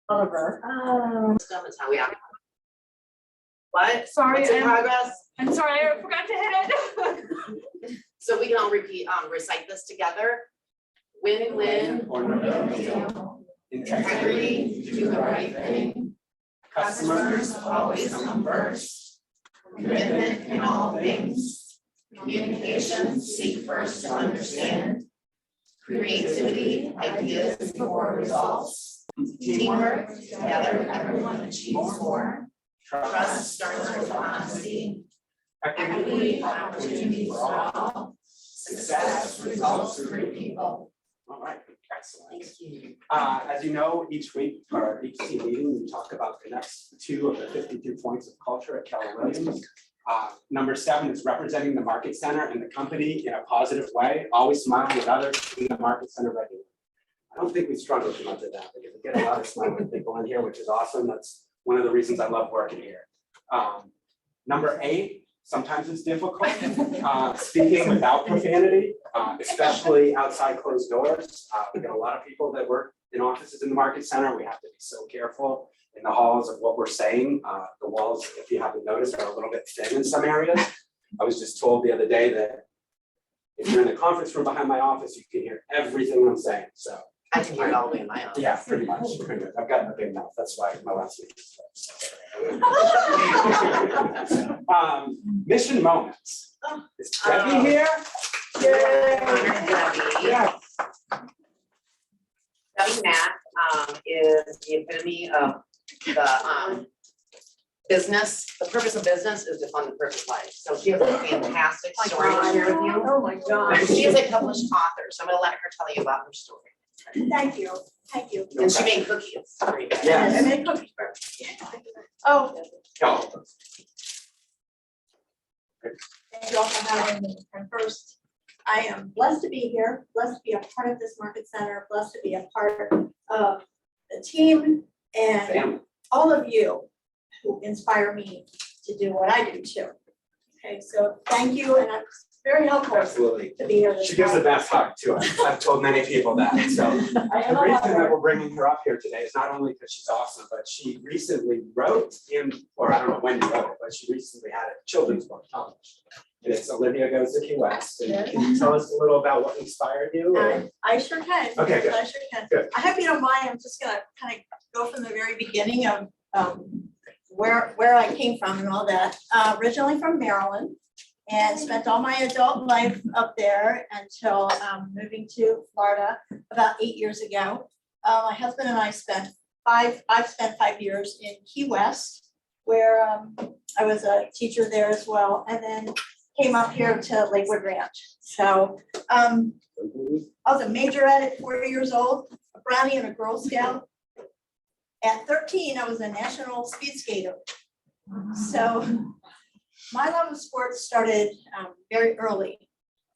Oliver. Stuff is how we act. What? Sorry, What's in progress? I'm sorry, I forgot to hit it. So we can all repeat, recite this together. Win-win. Integrity, do the right thing. Customers always come first. Commitment in all things. Communication, seek first to understand. Creativity, ideas before results. Teamwork, together everyone achieves more. Trust starts with honesty. Equity, opportunity for all. Success results through people. All right, excellent. Thank you. As you know, each week or each team meeting, we talk about the next 2 of the 52 points of culture at Keller Williams. Number 7 is representing the Market Center and the company in a positive way, always smiling with others in the Market Center regularly. I don't think we struggle too much with that because we get a lot of smiling people in here, which is awesome. That's one of the reasons I love working here. Number 8, sometimes it's difficult, speaking without profanity, especially outside closed doors. We got a lot of people that work in offices in the Market Center. We have to be so careful in the halls of what we're saying. The walls, if you haven't noticed, are a little bit thin in some areas. I was just told the other day that if you're in the conference room behind my office, you can hear everything I'm saying, so. I can hear it all the way in my office. Yeah, pretty much. I've got a big mouth, that's why my last name is. Mission moments. Is Debbie here? Yeah. Debbie Mack is the epitome of the business. The purpose of business is to fund the purpose of life. So she has a fantastic story to share with you. Oh, my God. She is a published author, so I'm gonna let her tell you about her story. Thank you, thank you. And she made cookies. Yes. I made cookies first. Oh, Go. thank you all for having me. And first, I am blessed to be here, blessed to be a part of this Market Center, blessed to be a part of the team and Family. all of you who inspire me to do what I do too. Okay, so thank you, and it's very helpful Absolutely. to be here this She gives the night. best hug too. I've told many people that, so. I am The a reason that lover. we're bringing her up here today is not only because she's awesome, but she recently wrote or I don't know when you wrote it, but she recently had a children's book published. And it's Olivia Goes to Key West. And can you tell us a little about what inspired you? or- I sure can. Okay, good. I sure can. Good. I hope you don't mind, I'm just gonna kind of go from the very beginning of where I came from and all that. Originally from Maryland and spent all my adult life up there until moving to Florida about 8 years ago. My husband and I I've spent 5 years in Key West, where I was a teacher there as well, and then came up here to Lakewood Ranch. So I was a majorette at 4 years old, a Brownie and a Girl Scout. At 13, I was a national speed skater. So my love of sports started very early.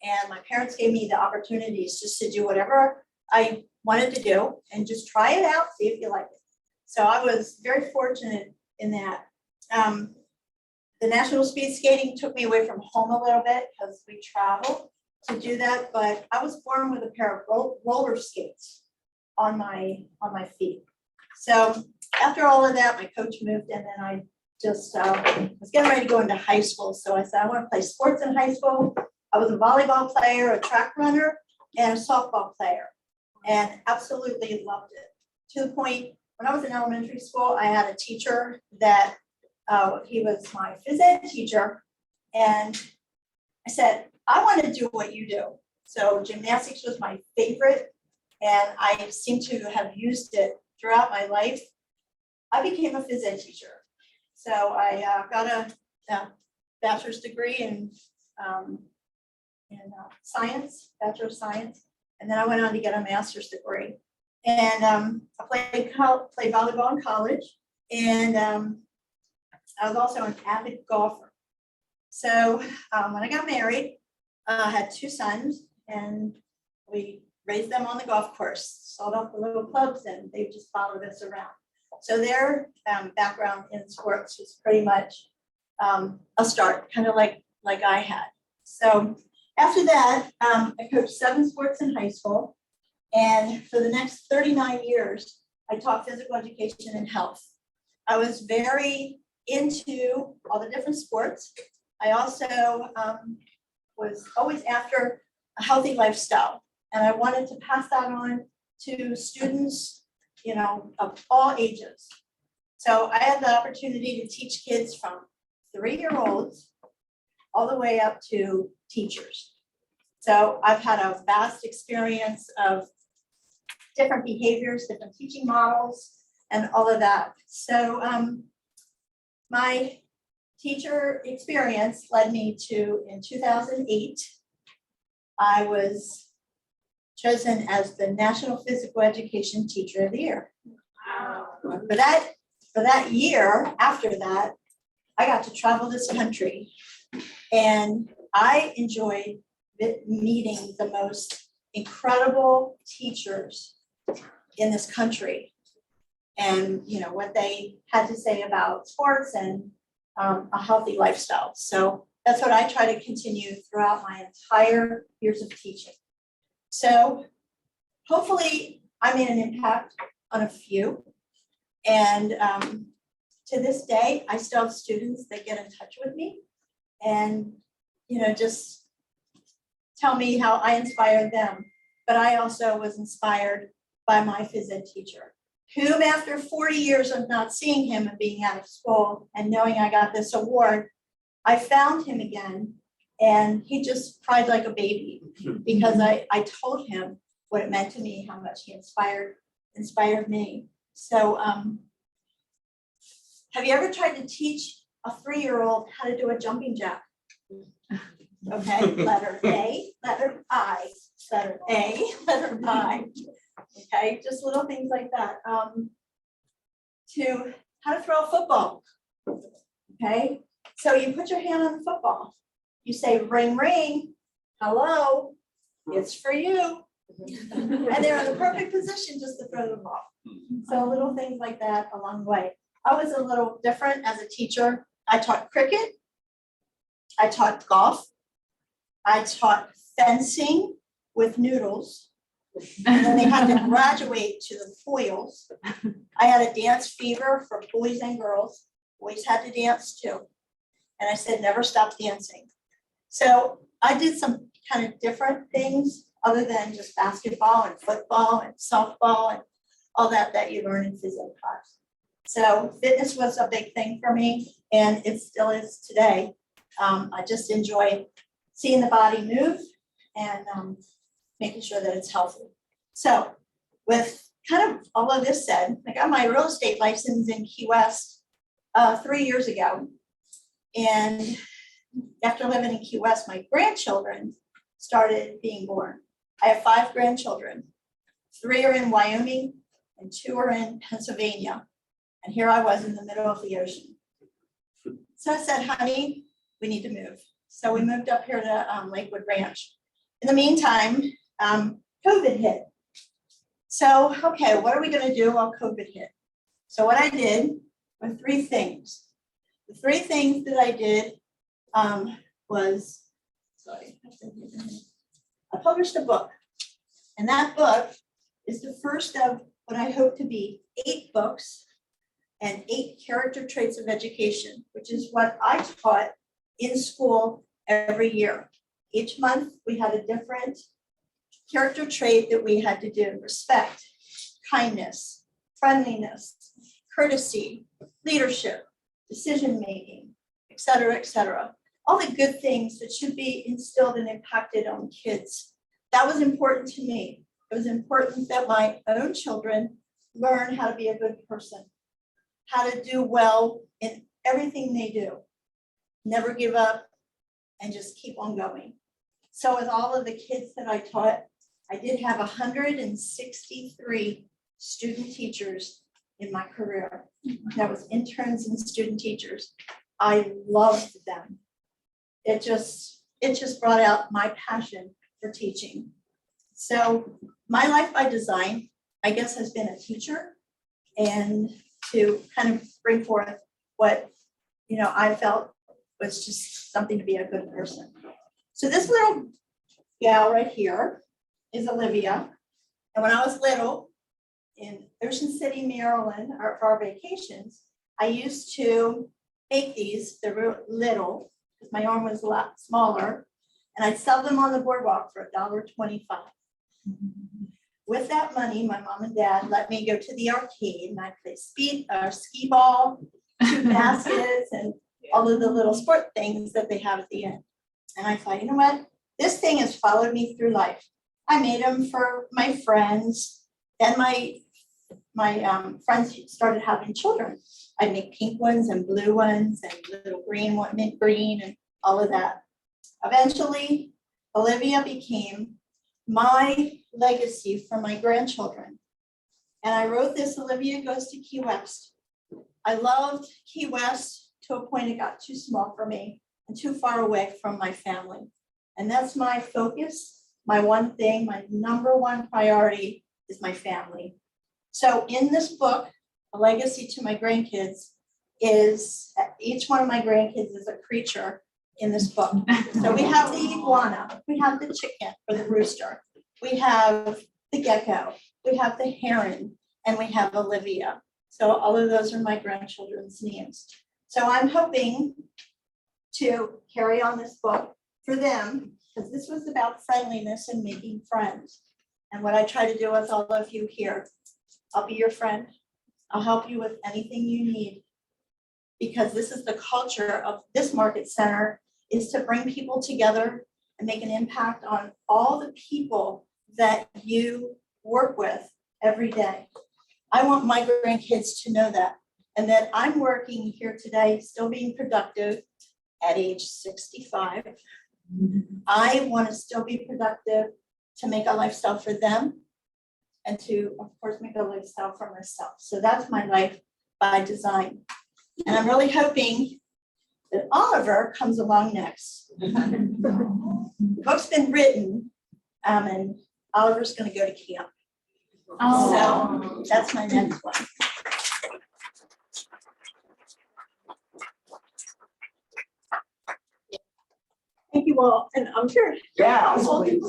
And my parents gave me the opportunities just to do whatever I wanted to do and just try it out, see if you like it. So I was very fortunate in that. The national speed skating took me away from home a little bit because we traveled to do that, but I was born with a pair of roller skates on my feet. So after all of that, my coach moved and then I just was getting ready to go into high school. So I said, I want to play sports in high school. I was a volleyball player, a track runner, and a softball player, and absolutely loved it. To the point, when I was in elementary school, I had a teacher that he was my phys ed teacher, and I said, I want to do what you do. So gymnastics was my favorite, and I seem to have used it throughout my life. I became a phys ed teacher. So I got a bachelor's degree in science, Bachelor of Science, and then I went on to get a master's degree. And I played volleyball in college, and I was also an avid golfer. So when I got married, I had 2 sons, and we raised them on the golf course, sold off the little clubs, and they just followed us around. So their background in sports was pretty much a start, kind of like I had. So after that, I coached 7 sports in high school. And for the next 39 years, I taught physical education and health. I was very into all the different sports. I also was always after a healthy lifestyle, and I wanted to pass that on to students, you know, of all ages. So I had the opportunity to teach kids from 3-year-olds all the way up to teachers. So I've had a vast experience of different behaviors, different teaching models, and all of that. So my teacher experience led me to, in 2008, I was chosen as the National Physical Education Teacher of the Year. For that year, after that, I got to travel this country, and I enjoyed meeting the most incredible teachers in this country, and you know what they had to say about sports and a healthy lifestyle. So that's what I try to continue throughout my entire years of teaching. So hopefully I made an impact on a few, and to this day I still have students that get in touch with me and you know just tell me how I inspired them. But I also was inspired by my phys ed teacher, whom after 40 years of not seeing him and being out of school and knowing I got this award, I found him again, and he just cried like a baby because I told him what it meant to me, how much he inspired me. So have you ever tried to teach a 3-year-old how to do a jumping jack? Okay, letter A, letter I, letter A, letter I. Okay, just little things like that. To how to throw a football. Okay, so you put your hand on the football. You say ring, ring, hello, it's for you. And they're in the perfect position just to throw the ball. So little things like that along the way. I was a little different as a teacher. I taught cricket. I taught golf. I taught fencing with noodles. And then they had to graduate to the foils. I had a dance fever for boys and girls. Boys had to dance too. And I said, never stop dancing. So I did some kind of different things other than just basketball and football and softball and all that you learn in phys ed class. So fitness was a big thing for me, and it still is today. I just enjoy seeing the body move and making sure that it's healthy. So with kind of all of this said, I got my real estate license in Key West 3 years ago. And after living in Key West, my grandchildren started being born. I have 5 grandchildren. 3 are in Wyoming and 2 are in Pennsylvania. And here I was in the middle of the ocean. So I said, honey, we need to move. So we moved up here to Lakewood Ranch. In the meantime, COVID hit. So, okay, what are we gonna do while COVID hit? So what I did were 3 things. The 3 things that I did was, sorry, I published a book. And that book is the first of what I hope to be 8 books and 8 character traits of education, which is what I taught in school every year. Each month we had a different character trait that we had to do: respect, kindness, friendliness, courtesy, leadership, decision-making, et cetera, all the good things that should be instilled and impacted on kids. That was important to me. It was important that my own children learn how to be a good person, how to do well in everything they do, never give up, and just keep on going. So with all of the kids that I taught, I did have 163 student teachers in my career. That was interns and student teachers. I loved them. It just brought out my passion for teaching. So my life by design, I guess, has been a teacher, and to kind of bring forth what, you know, I felt was just something to be a good person. So this little gal right here is Olivia. And when I was little, in Ocean City, Maryland, or for our vacations, I used to make these, they were little, because my arm was a lot smaller, and I'd sell them on the boardwalk for $1.25. With that money, my mom and dad let me go to the arcade and I play skee ball, shoot baskets, and all of the little sport things that they have at the end. And I thought, you know what? This thing has followed me through life. I made them for my friends. Then my friends started having children. I'd make pink ones and blue ones and little green one, mint green, and all of that. Eventually, Olivia became my legacy for my grandchildren. And I wrote this, Olivia Goes to Key West. I loved Key West to a point it got too small for me and too far away from my family. And that's my focus, my one thing, my number one priority is my family. So in this book, A Legacy to My Grandkids is, each one of my grandkids is a creature in this book. So we have the iguana, we have the chicken or the rooster, we have the gecko, we have the heron, and we have Olivia. So all of those are my grandchildren's names. So I'm hoping to carry on this book for them, because this was about friendliness and making friends. And what I try to do with all of you here, I'll be your friend. I'll help you with anything you need. Because this is the culture of this market center, is to bring people together and make an impact on all the people that you work with every day. I want my grandkids to know that, and that I'm working here today, still being productive at age 65. I want to still be productive to make a lifestyle for them and to, of course, make a lifestyle for myself. So that's my life by design. And I'm really hoping that Oliver comes along next. The book's been written, and Oliver's going to go to camp. So that's my next one. Thank you all, and I'm sure. Yeah, please.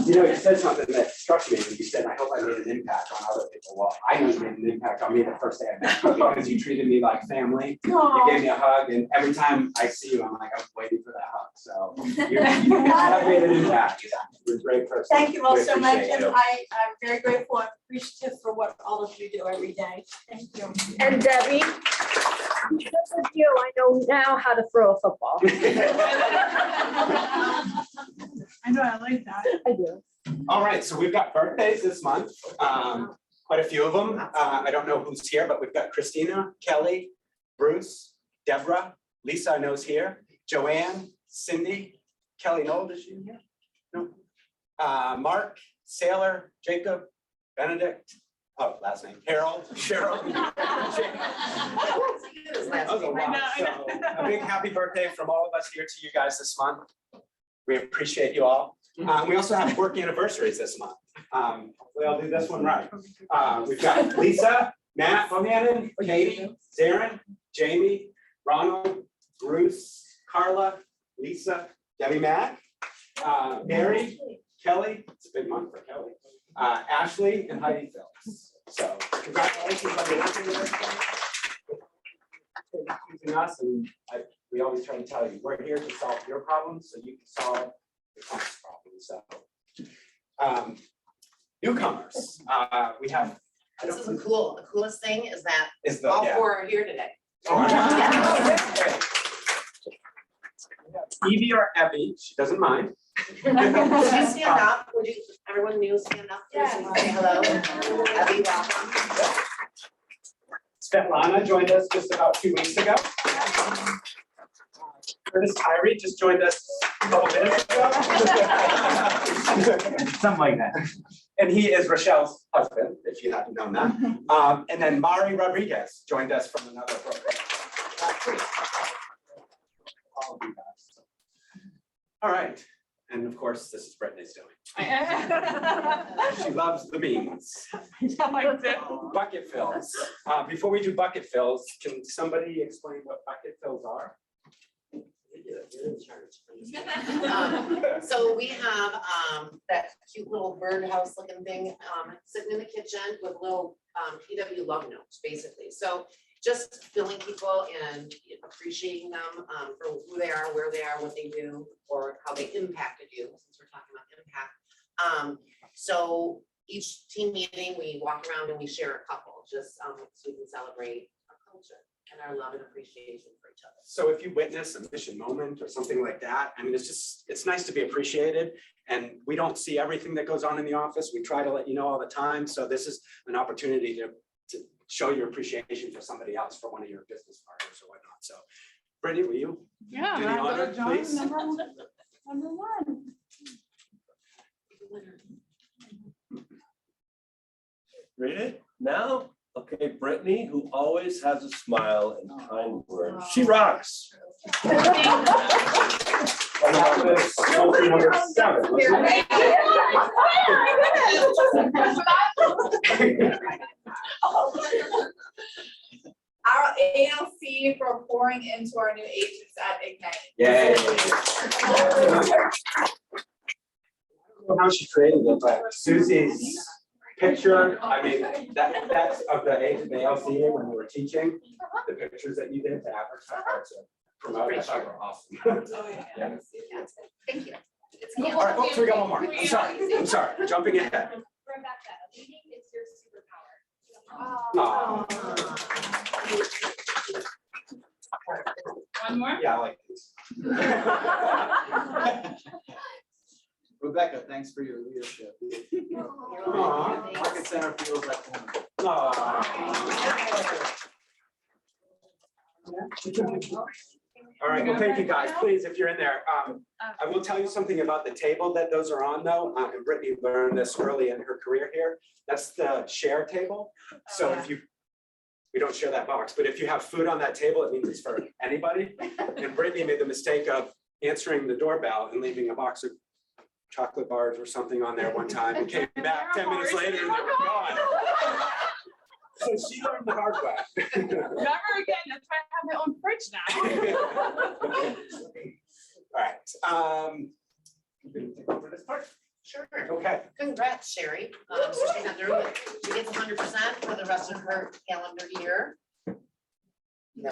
You know, you said something that struck me, and you said, I hope I made an impact on other people. Well, I know you made an impact on me the first day I met you, because you treated me like family. You gave me a hug, and every time I see you, I'm like, I'm waiting for that hug, so. You have made an impact. You're a great person. Thank you all We so much, appreciate and you. I'm very grateful and appreciative for what all of you do every day. Thank you. And Debbie, because of you, I know now how to throw a football. I know, I like that. I do. All right, so we've got birthdays this month, quite a few of them. I don't know who's here, but we've got Christina, Kelly, Bruce, Deborah, Lisa I know is here, Joanne, Cindy, Kelly Noel, is she in here? No. Mark, Sailor, Jacob, Benedict, oh, last name, Harold, Cheryl. That was a lot. So a big happy birthday from all of us here to you guys this month. We appreciate you all. We also have work anniversaries this month. Hopefully I'll do this one right. We've got Lisa, Matt Bohannon, Katie, Zarin, Jamie, Ronald, Bruce, Carla, Lisa, Debbie Mack, Mary, Kelly, it's a big month for Kelly, Ashley, and Heidi Phillips. So congratulations on your working with us. Choosing us, and we always try to tell you, we're here to solve your problems so you can solve the client's problems. So newcomers, we have. This is the coolest thing is that Is the, all yeah. four are here today. All right. Yeah. Great. We have Evie or Evie, she doesn't mind. Would you stand up? Would you, everyone new stand up? Please, and say hello. Abby, welcome. Svetlana joined us just about 2 weeks ago. Curtis Tyree just joined us a couple minutes ago. Something like that. And he is Rochelle's husband, if you hadn't known that. And then Mari Rodriguez joined us from another program. All of you guys. All right, and of course, this is Brittany's doing. She loves the beans. Bucket fills. Before we do bucket fills, can somebody explain what bucket fills are? you're in charge. So we have that cute little birdhouse looking thing sitting in the kitchen with little PW love notes, basically. So just filling people and appreciating them for who they are, where they are, what they do, or how they impacted you, since we're talking about impact. So each team meeting, we walk around and we share a couple, just so we can celebrate our culture and our love and appreciation for each other. So if you witness a mission moment or something like that, I mean, it's nice to be appreciated. And we don't see everything that goes on in the office. We try to let you know all the time. So this is an opportunity to show your appreciation for somebody else, for one of your business partners or whatnot. So Brittany, will you? Yeah, Do the and I honor, go John, please. number one. Read it now? Okay, Brittany, who always has a smile and kind words. She rocks. And that was trophy number 7, wasn't it? Our ALC for pouring into our new agents at Ignite. Yay. How she created it, but Susie's picture, I mean, that's of the ALC when we were teaching, the pictures that you did to advertise, to promote, I thought were awesome. Yeah. Thank you. All right, folks, we got one more. I'm sorry, jumping ahead. Rebecca, leading is your superpower. Aw. One more? Yeah, I like this. Rebecca, thanks for your leadership. Aw. Market Center feels like home. Aw. All right, well, thank you guys. Please, if you're in there, I will tell you something about the table that those are on though. And Brittany learned this early in her career here. That's the share table. So if we don't share that box, but if you have food on that table, it means it's for anybody. And Brittany made the mistake of answering the doorbell and leaving a box of chocolate bars or something on there one time and came back 10 minutes later and they were gone. So she learned the hard way. Never again, that's why I have my own fridge now. All right. You can take over this part. Sure. Okay. Congrats, Sherry. So she's not through it. She gets 100% for the rest of her calendar year.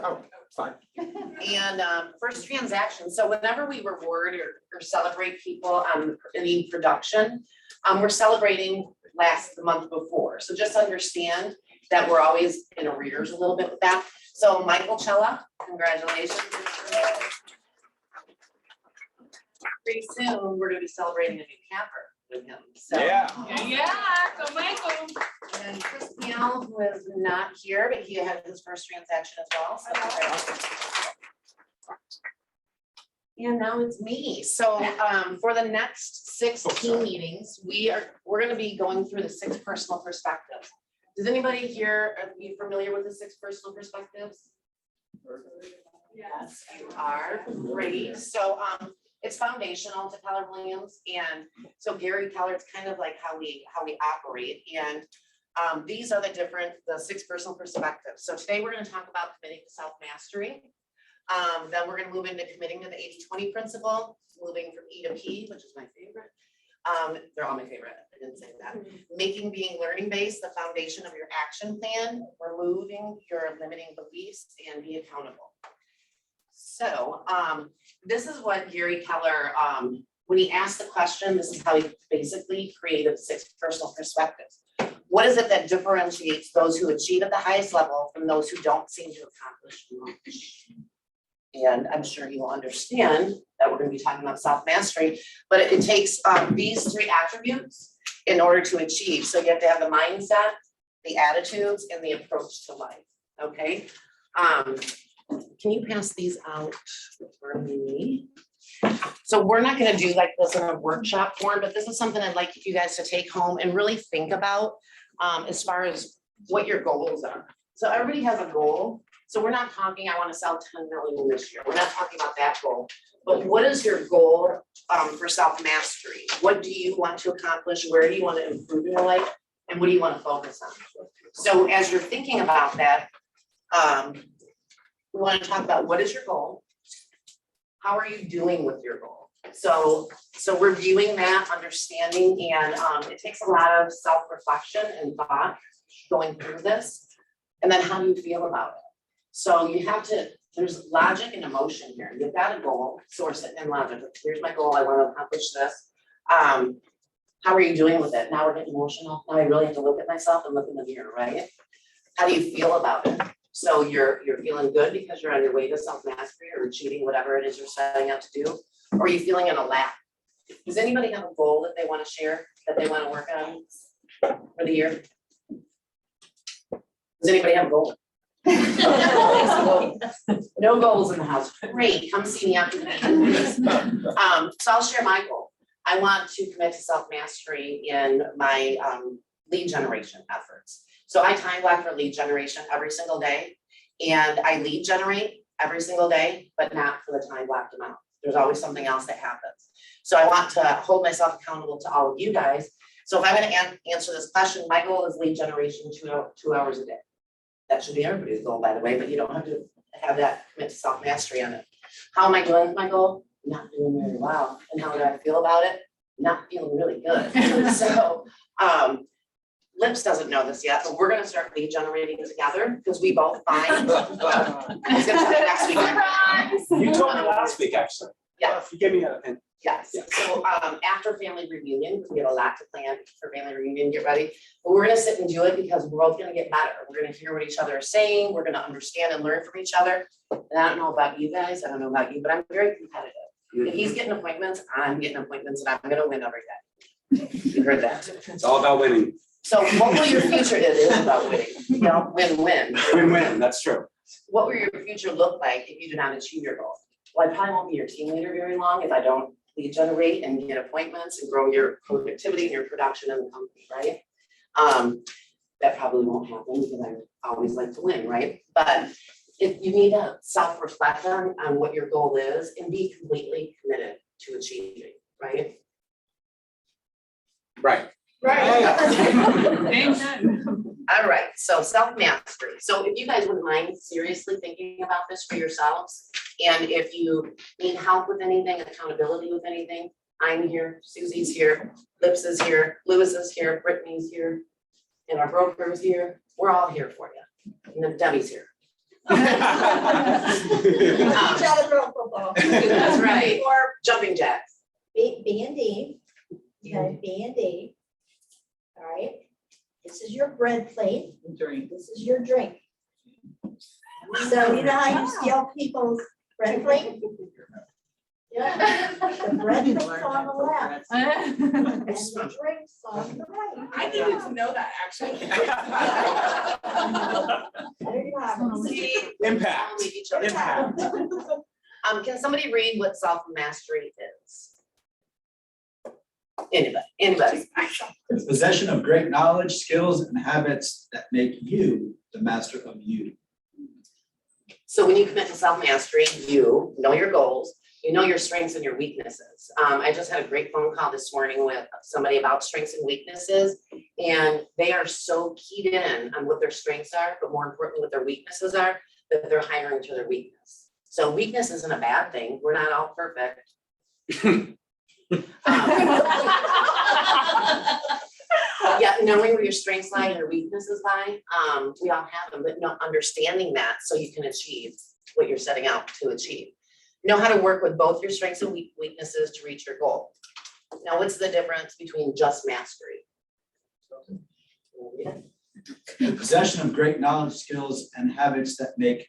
Oh, fine. And first transaction, so whenever we reward or celebrate people on any production, we're celebrating the month before. So just understand that we're always in arrears a little bit with that. So Michael Cella, congratulations. Pretty soon, we're gonna be celebrating a new camper with him, so. Yeah. Yeah, so Michael. And Chris Neal, who is not here, but he had his first transaction as well, so. And now it's me. So for the next 6 team meetings, we're gonna be going through the 6 personal perspectives. Does anybody here, are you familiar with the 6 personal perspectives? Yes, you are. Great. So it's foundational to Keller Williams. And so Gary Keller, it's kind of like how we operate. And these are the 6 personal perspectives. So today we're going to talk about committing to self-mastery. Then we're going to move into committing to the 80-20 principle, moving from E to P, which is my favorite. They're all my favorite. I didn't say that. Making being learning based, the foundation of your action plan, removing your limiting beliefs, and be accountable. So this is what Gary Keller, when he asked the question, this is how he basically created 6 personal perspectives. What is it that differentiates those who achieve at the highest level from those who don't seem to accomplish much? And I'm sure you will understand that we're going to be talking about self-mastery, but it takes these 3 attributes in order to achieve. So you have to have the mindset, the attitudes, and the approach to life, okay? Can you pass these out for me? So we're not gonna do like this in a workshop form, but this is something I'd like you guys to take home and really think about as far as what your goals are. So everybody has a goal. So we're not talking, I want to sell 10 million this year. We're not talking about that goal. But what is your goal for self-mastery? What do you want to accomplish? Where do you want to improve in your life? And what do you want to focus on? So as you're thinking about that, we want to talk about what is your goal? how are you doing with your goal? So reviewing that, understanding, and it takes a lot of self-reflection and thought going through this. And then how do you feel about it? So you have to, there's logic and emotion here. You've got a goal, source it in logic. Here's my goal, I want to accomplish this. How are you doing with it? Now we're getting emotional. Now I really have to look at myself and look in the mirror, right? How do you feel about it? So you're feeling good because you're on your way to self-mastery or achieving whatever it is you're setting out to do? Or are you feeling in a lap? Does anybody have a goal that they want to share, that they want to work on for the year? Does anybody have a goal? No goals in the house. Great, come see me after the meeting, please. So I'll share my goal. I want to commit to self-mastery in my lead generation efforts. So I time block for lead generation every single day, and I lead generate every single day, but not for the time blocked amount. There's always something else that happens. So I want to hold myself accountable to all of you guys. So if I'm going to answer this question, my goal is lead generation 2 hours a day. That should be everybody's goal, by the way, but you don't have to have that commit to self-mastery on it. How am I doing with my goal? Not doing very well. And how do I feel about it? Not feeling really good. So Lips doesn't know this yet, but we're gonna start lead generating together because we both find. It's gonna be next week. You told me last week, actually. Yeah. You gave me a hint. Yes, Yeah. so after family reunion, we have a lot to plan for family reunion, get ready. But we're gonna sit and do it because we're both gonna get better. We're gonna hear what each other is saying. We're gonna understand and learn from each other. And I don't know about you guys, I don't know about you, but I'm very competitive. If he's getting appointments, I'm getting appointments, and I'm gonna win every day. You heard that too. It's all about winning. So what will your future, it is about winning, you know, win-win. Win-win, that's true. What will your future look like if you do not achieve your goal? Well, I probably won't be your team leader very long if I don't lead generate and get appointments and grow your productivity and your production in the company, right? That probably won't happen because I always like to win, right? But if you need to self-reflect on what your goal is and be completely committed to achieving, right? Right. Amen. All right, so self-mastery. So if you guys wouldn't mind seriously thinking about this for yourselves, and if you need help with anything, accountability with anything, I'm here, Susie's here, Lips is here, Lewis is here, Brittany's here, and our broker is here. We're all here for you. And then Debbie's here. Each other throw football. That's right. Or Jumping jacks. B and D. Okay, B and D. All right, this is your bread plate, Drink. this is your drink. So you know how you steal people's bread plate? Yeah, the bread plate's on the left and the drink's on the right. I needed to know that actually. There you have it. See, Impact. Leave each other. Impact. Can somebody read what self-mastery is? Anybody? The possession of great knowledge, skills, and habits that make you the master of you. So when you commit to self-mastery, you know your goals, you know your strengths and your weaknesses. I just had a great phone call this morning with somebody about strengths and weaknesses, and they are so keyed in on what their strengths are, but more importantly, what their weaknesses are, that they're hiring to their weakness. So weakness isn't a bad thing. We're not all perfect. Yeah, knowing where your strengths lie and your weaknesses lie, we all have them, but not understanding that so you can achieve what you're setting out to achieve. Know how to work with both your strengths and weaknesses to reach your goal. Now, what's the difference between just mastery? The possession of great knowledge, skills, and habits that make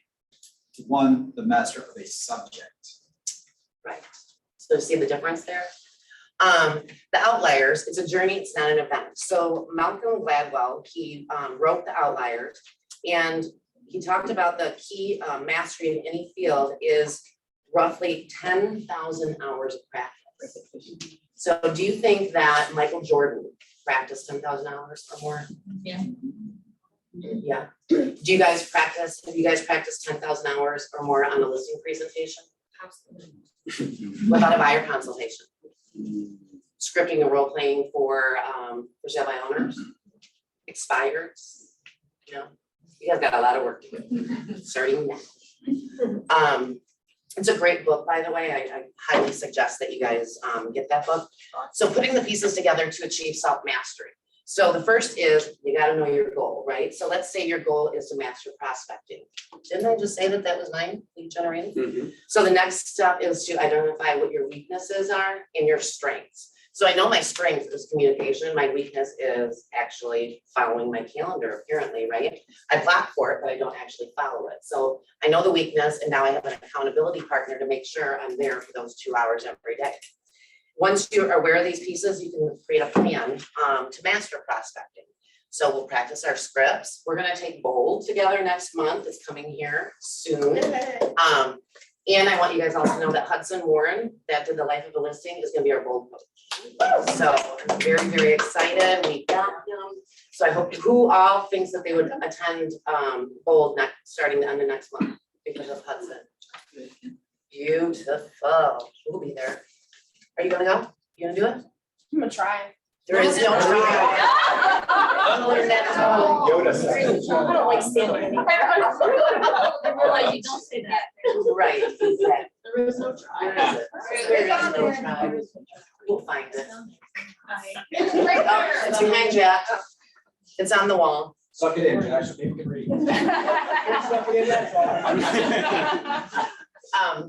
one the master of a subject. Right. So see the difference there? The Outliers, it's a journey, it's not an event. So Malcolm Gladwell, he wrote The Outliers, and he talked about the key mastery in any field is roughly 10,000 hours of practice. So do you think that Michael Jordan practiced 10,000 hours or more? Yeah. Yeah. Do you guys practice, have you guys practiced 10,000 hours or more on a listing presentation? What about a buyer consultation? Scripting and role playing for sale by owners? Expireds? You know, you guys got a lot of work to do, starting now. It's a great book, by the way. I highly suggest that you guys get that book. So putting the pieces together to achieve self-mastery. So the first is you gotta know your goal, right? So let's say your goal is to master prospecting. Didn't I just say that that was mine, lead generating? Mhm. So the next step is to identify what your weaknesses are and your strengths. So I know my strength is communication. My weakness is actually following my calendar, apparently, right? I block for it, but I don't actually follow it. So I know the weakness, and now I have an accountability partner to make sure I'm there for those 2 hours every day. Once you're aware of these pieces, you can create a plan to master prospecting. So we'll practice our scripts. We're gonna take Bold together next month. It's coming here soon. And I want you guys all to know that Hudson Warren, that did the Life of a Listing, is gonna be our Bold coach. So I'm very, very excited. We got him. So I hope, who all thinks that they would attend Bold starting the end of next month because of Hudson? Beautiful. We'll be there. Are you gonna go? You gonna do it? I'm gonna try. There is no try. Learn that at home. Yoda said. I don't like standing. I realize you don't say that. Right, exactly. There is no try. There is no try. We'll find it. It's right there. It's behind Jack. It's on the wall. Suck it in, Jack, so people can read.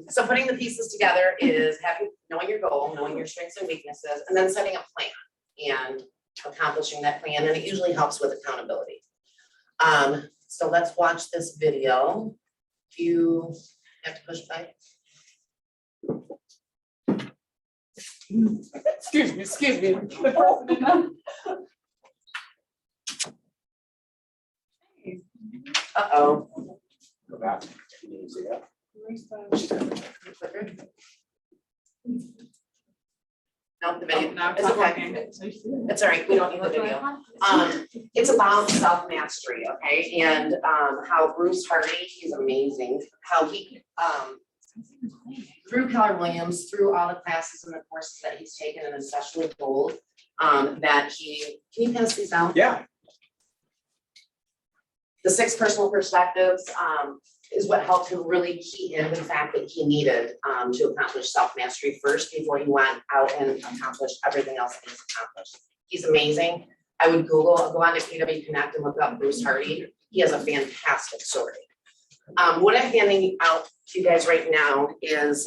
So putting the pieces together is knowing your goal, knowing your strengths and weaknesses, and then setting a plan and accomplishing that plan, and it usually helps with accountability. So let's watch this video. Do you have to push play? Excuse me. Uh-oh. Go back. Can you see that? No, the video, it's okay. It's all right, we don't need the video. It's about self-mastery, okay, and how Bruce Hardy, he's amazing, how he through Keller Williams, through all the classes and the courses that he's taken, and especially Bold, that he, can you pass these out? Yeah. The 6 personal perspectives is what helped him really key in the fact that he needed to accomplish self-mastery first before he went out and accomplished everything else that he's accomplished. He's amazing. I would go on to KW Connect and look up Bruce Hardy. He has a fantastic story. What I'm handing out to you guys right now is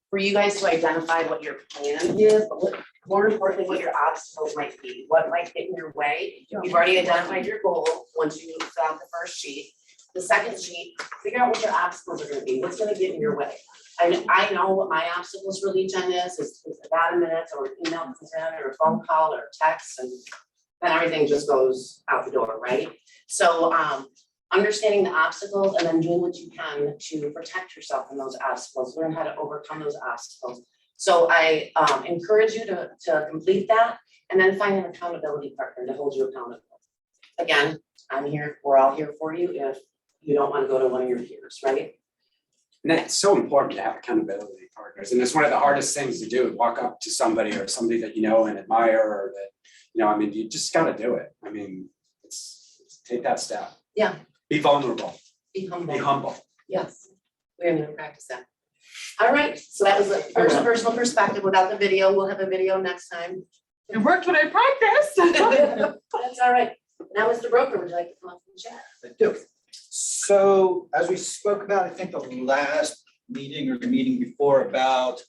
for you guys to identify what your plan is, but more importantly, what your obstacles might be, what might get in your way. You've already identified your goal once you fill out the first sheet. The second sheet, figure out what your obstacles are gonna be, what's gonna get in your way. I know what my obstacles for lead gen is about a minute, or an email comes in, or a phone call, or a text, and then everything just goes out the door, right? So understanding the obstacles and then doing what you can to protect yourself from those obstacles, learn how to overcome those obstacles. So I encourage you to complete that, and then find an accountability partner to hold you accountable. Again, we're all here for you if you don't want to go to one of your peers, right? And it's so important to have accountability partners, and it's one of the hardest things to do, walk up to somebody or somebody that you know and admire, or that, I mean, you just gotta do it. I mean, it's take that step. Yeah. Be vulnerable, Be humble. be humble. Yes, we're gonna practice that. All right, so that was the first personal perspective without the video. We'll have a video next time. It worked when I practiced. That's all right. Now, Mr. Broker, would you like to come up and chat? I do. So as we spoke about, I think the last meeting or the meeting before, about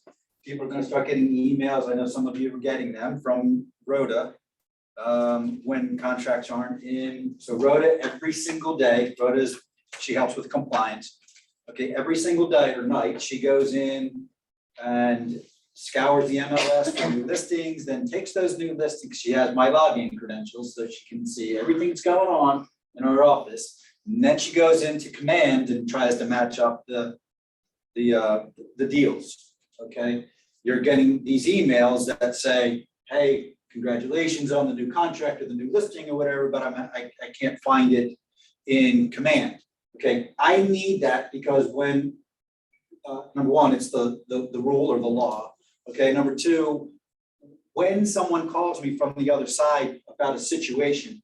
people are gonna start getting emails. I know some of you are getting them from Rhoda when contracts aren't in. So Rhoda, every single day, she helps with compliance. Okay, every single day or night, she goes in and scours the MLS for new listings, then takes those new listings. She has my login credentials so she can see everything that's going on in her office. And then she goes into Command and tries to match up the deals, okay? You're getting these emails that say, hey, congratulations on the new contract or the new listing or whatever, but I can't find it in Command. Okay, I need that because when, number one, it's the rule or the law. Okay, number two, when someone calls me from the other side about a situation,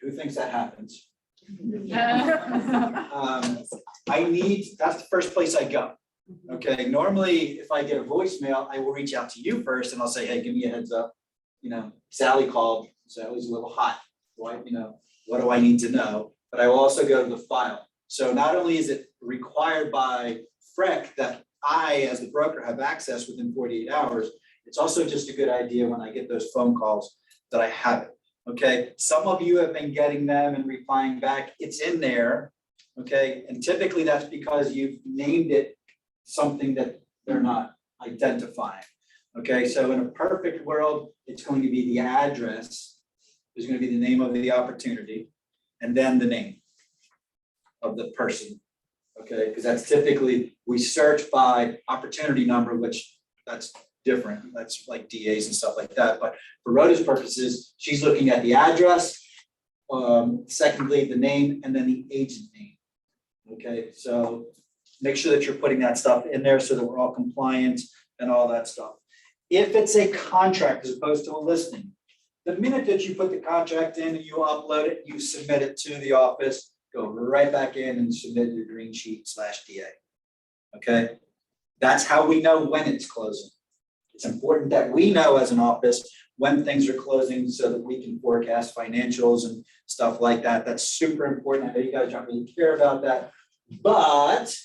who thinks that happens? That's the first place I go. Okay, normally, if I get a voicemail, I will reach out to you first and I'll say, hey, give me a heads up. You know, Sally called, Sally's a little hot, what do I need to know? But I will also go to the file. So not only is it required by FREC that I, as the broker, have access within 48 hours, it's also just a good idea when I get those phone calls that I have it. Okay, some of you have been getting them and replying back, it's in there. Okay, and typically that's because you've named it something that they're not identifying. Okay, so in a perfect world, it's going to be the address, there's going to be the name of the opportunity, and then the name of the person. Okay, because that's typically, we search by opportunity number, which that's different. That's like DAs and stuff like that. But for Rhoda's purposes, she's looking at the address, secondly, the name, and then the agent name. Okay, so make sure that you're putting that stuff in there so that we're all compliant and all that stuff. If it's a contract as opposed to a listing, the minute that you put the contract in and you upload it, you submit it to the office, go right back in and submit your green sheet /DA. Okay, that's how we know when it's closing. It's important that we know as an office when things are closing so that we can forecast financials and stuff like that. That's super important. I know you guys don't really care about that, but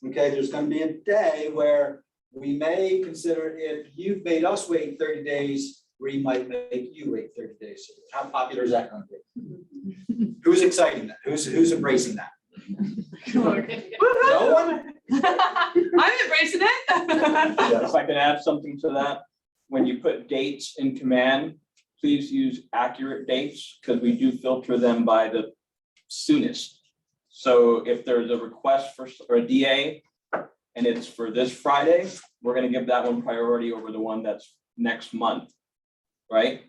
okay, there's going to be a day where we may consider if you've made us wait 30 days, we might make you wait 30 days. How popular is that going to be? Who's exciting that? Who's embracing that? No one? I'm embracing it. If I can add something to that, when you put dates in command, please use accurate dates because we do filter them by the soonest. So if there's a request for a DA and it's for this Friday, we're going to give that one priority over the one that's next month, right?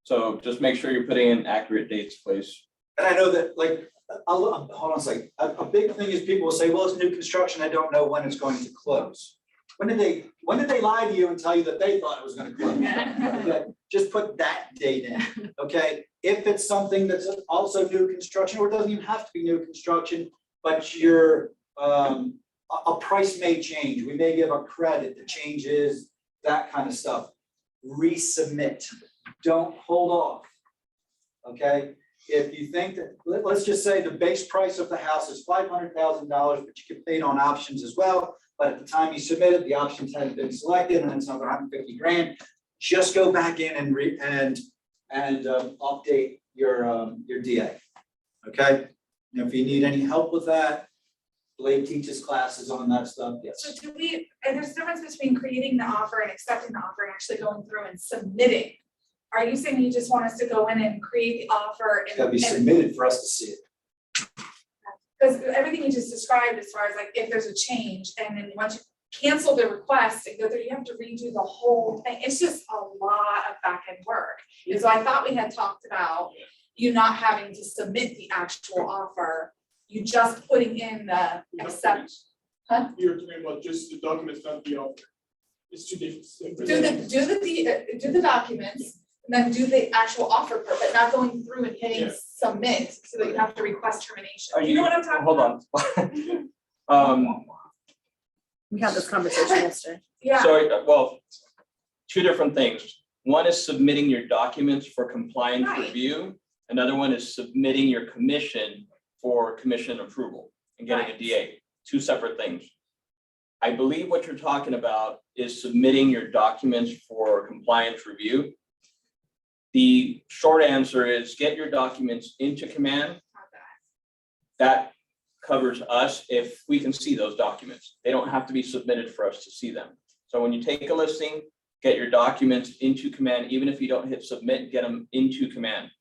So just make sure you're putting in accurate dates, please. And I know that, like, hold on a second. A big thing is people will say, well, it's new construction. I don't know when it's going to close. When did they lie to you and tell you that they thought it was going to close? Okay, just put that date in, okay? If it's something that's also new construction, or it doesn't even have to be new construction, but your a price may change. We may give a credit that changes, that kind of stuff. Resubmit. Don't hold off. Okay? If you think that, let's just say the base price of the house is $500,000, but you get paid on options as well. But at the time you submit it, the options hadn't been selected and it's another 150 grand. Just go back in and update your DA. Okay? And if you need any help with that, Blake teaches classes on that stuff, yes. So there's a difference between creating the offer and accepting the offer and actually going through and submitting. Are you saying you just want us to go in and create the offer? It's gotta be submitted for us to see it. Because everything you just described as far as like if there's a change and then once you cancel the request and go through, you have to redo the whole thing. It's just a lot of back end work. And so I thought we had talked about you not having to submit the actual offer, you just putting in the accept. Huh? You're talking about just the documents, not the offer. It's two different. Do the documents. And then do the actual offer part, but not going through and hitting submit so that you have to request termination. You know what I'm talking about? Hold on. We had this conversation yesterday. Yeah. So, well, two different things. One is submitting your documents for compliance Right. review. Another one is submitting your commission for commission approval and getting a Right. DA. Two separate things. I believe what you're talking about is submitting your documents for compliance review. The short answer is get your documents into command. That covers us if we can see those documents. They don't have to be submitted for us to see them. So when you take a listing, get your documents into command, even if you don't hit submit, get them into command.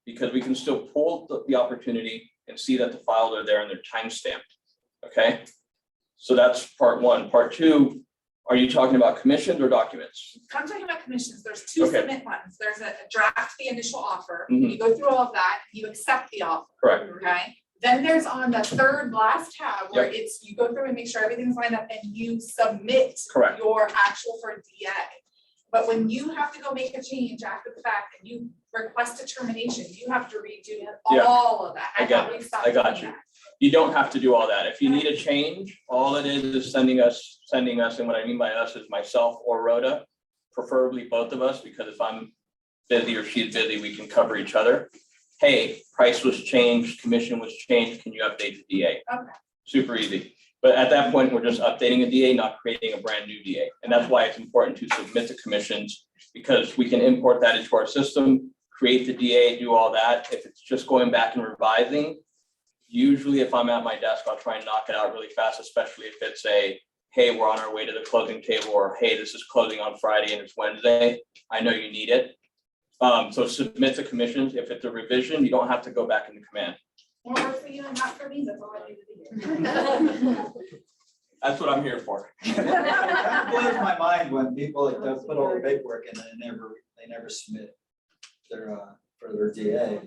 Because we can still pull the opportunity and see that the files are there and they're time stamped. Okay? So that's part one. Part two, are you talking about commissions or documents? I'm talking about commissions. There's two Okay. submit buttons. There's a draft the initial offer. Mhm. You go through all of that, you accept the offer, Correct. okay? Then there's on the third last tab where it's, you go through and make sure everything's lined up and you submit Correct. your actual for DA. But when you have to go make a change after the fact and you request a termination, you have to redo Yeah. all of that. I got thought we stopped I got doing you. that. You don't have to do all that. If you need a change, all it is sending us, and what I mean by us is myself or Rhoda, preferably both of us, because if I'm busy or she's busy, we can cover each other. Hey, price was changed, commission was changed, can you update the DA? Okay. Super easy. But at that point, we're just updating a DA, not creating a brand new DA. And that's why it's important to submit the commissions, because we can import that into our system, create the DA, do all that. If it's just going back and revising, usually if I'm at my desk, I'll try and knock it out really fast, especially if it's a, hey, we're on our way to the closing table, or hey, this is closing on Friday and it's Wednesday. I know you need it. So submit the commissions. If it's a revision, you don't have to go back into command. More work for you and not for me, that's all I need to do. That's what I'm here for. It kind of blows my mind when people like don't put all the paperwork in and they never submit their for their DA.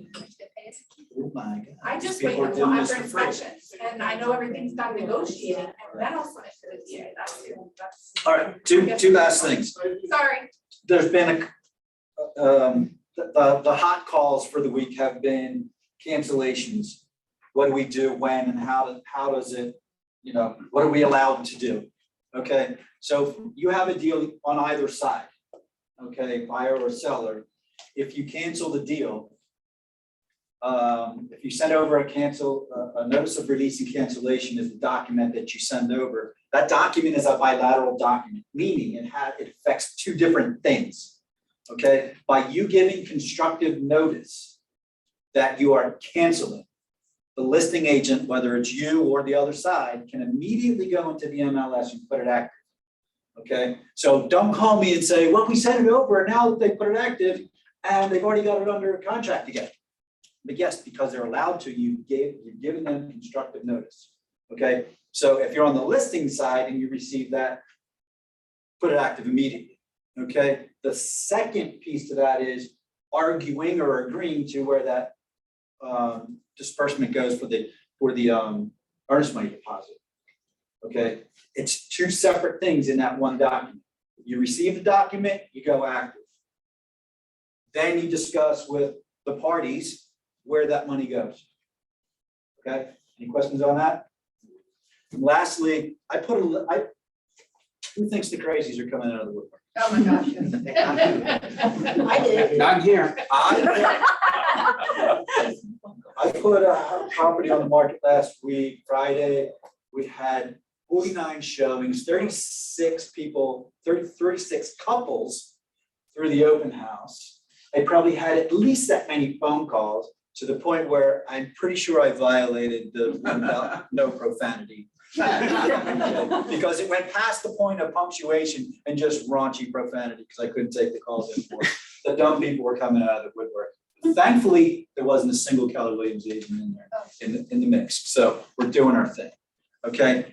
Oh my God. I just People wait are until doing this after for free. inspections, and I know everything's done negotiating, and then I'll submit to the DA, that's. All right, two last things. Sorry. There's been the hot calls for the week have been cancellations. What do we do, when, and how does it, what are we allowed to do? Okay, so you have a deal on either side, okay, buyer or seller. If you cancel the deal, if you send over a notice of release and cancellation is the document that you send over. That document is a bilateral document, meaning it affects two different things. Okay, by you giving constructive notice that you are canceling, the listing agent, whether it's you or the other side, can immediately go into the MLS and put it active. Okay, so don't call me and say, well, we sent it over and now they put it active and they've already got it under contract again. But yes, because they're allowed to, you've given them constructive notice. Okay, so if you're on the listing side and you receive that, put it active immediately. Okay, the second piece to that is arguing or agreeing to where that disbursement goes for the earnest money deposit. Okay, it's two separate things in that one document. You receive the document, you go active. Then you discuss with the parties where that money goes. Okay, any questions on that? And lastly, who thinks the crazies are coming out of the woodwork? Oh my gosh. I did. Not here. I put a property on the market last week, Friday. We had 49 showings, 36 couples through the open house. I probably had at least that many phone calls to the point where I'm pretty sure I violated the no profanity. Because it went past the point of punctuation and just raunchy profanity because I couldn't take the calls anymore. The dumb people were coming out of the woodwork. Thankfully, there wasn't a single Keller Williams agent in there in the mix. So we're doing our thing. Okay.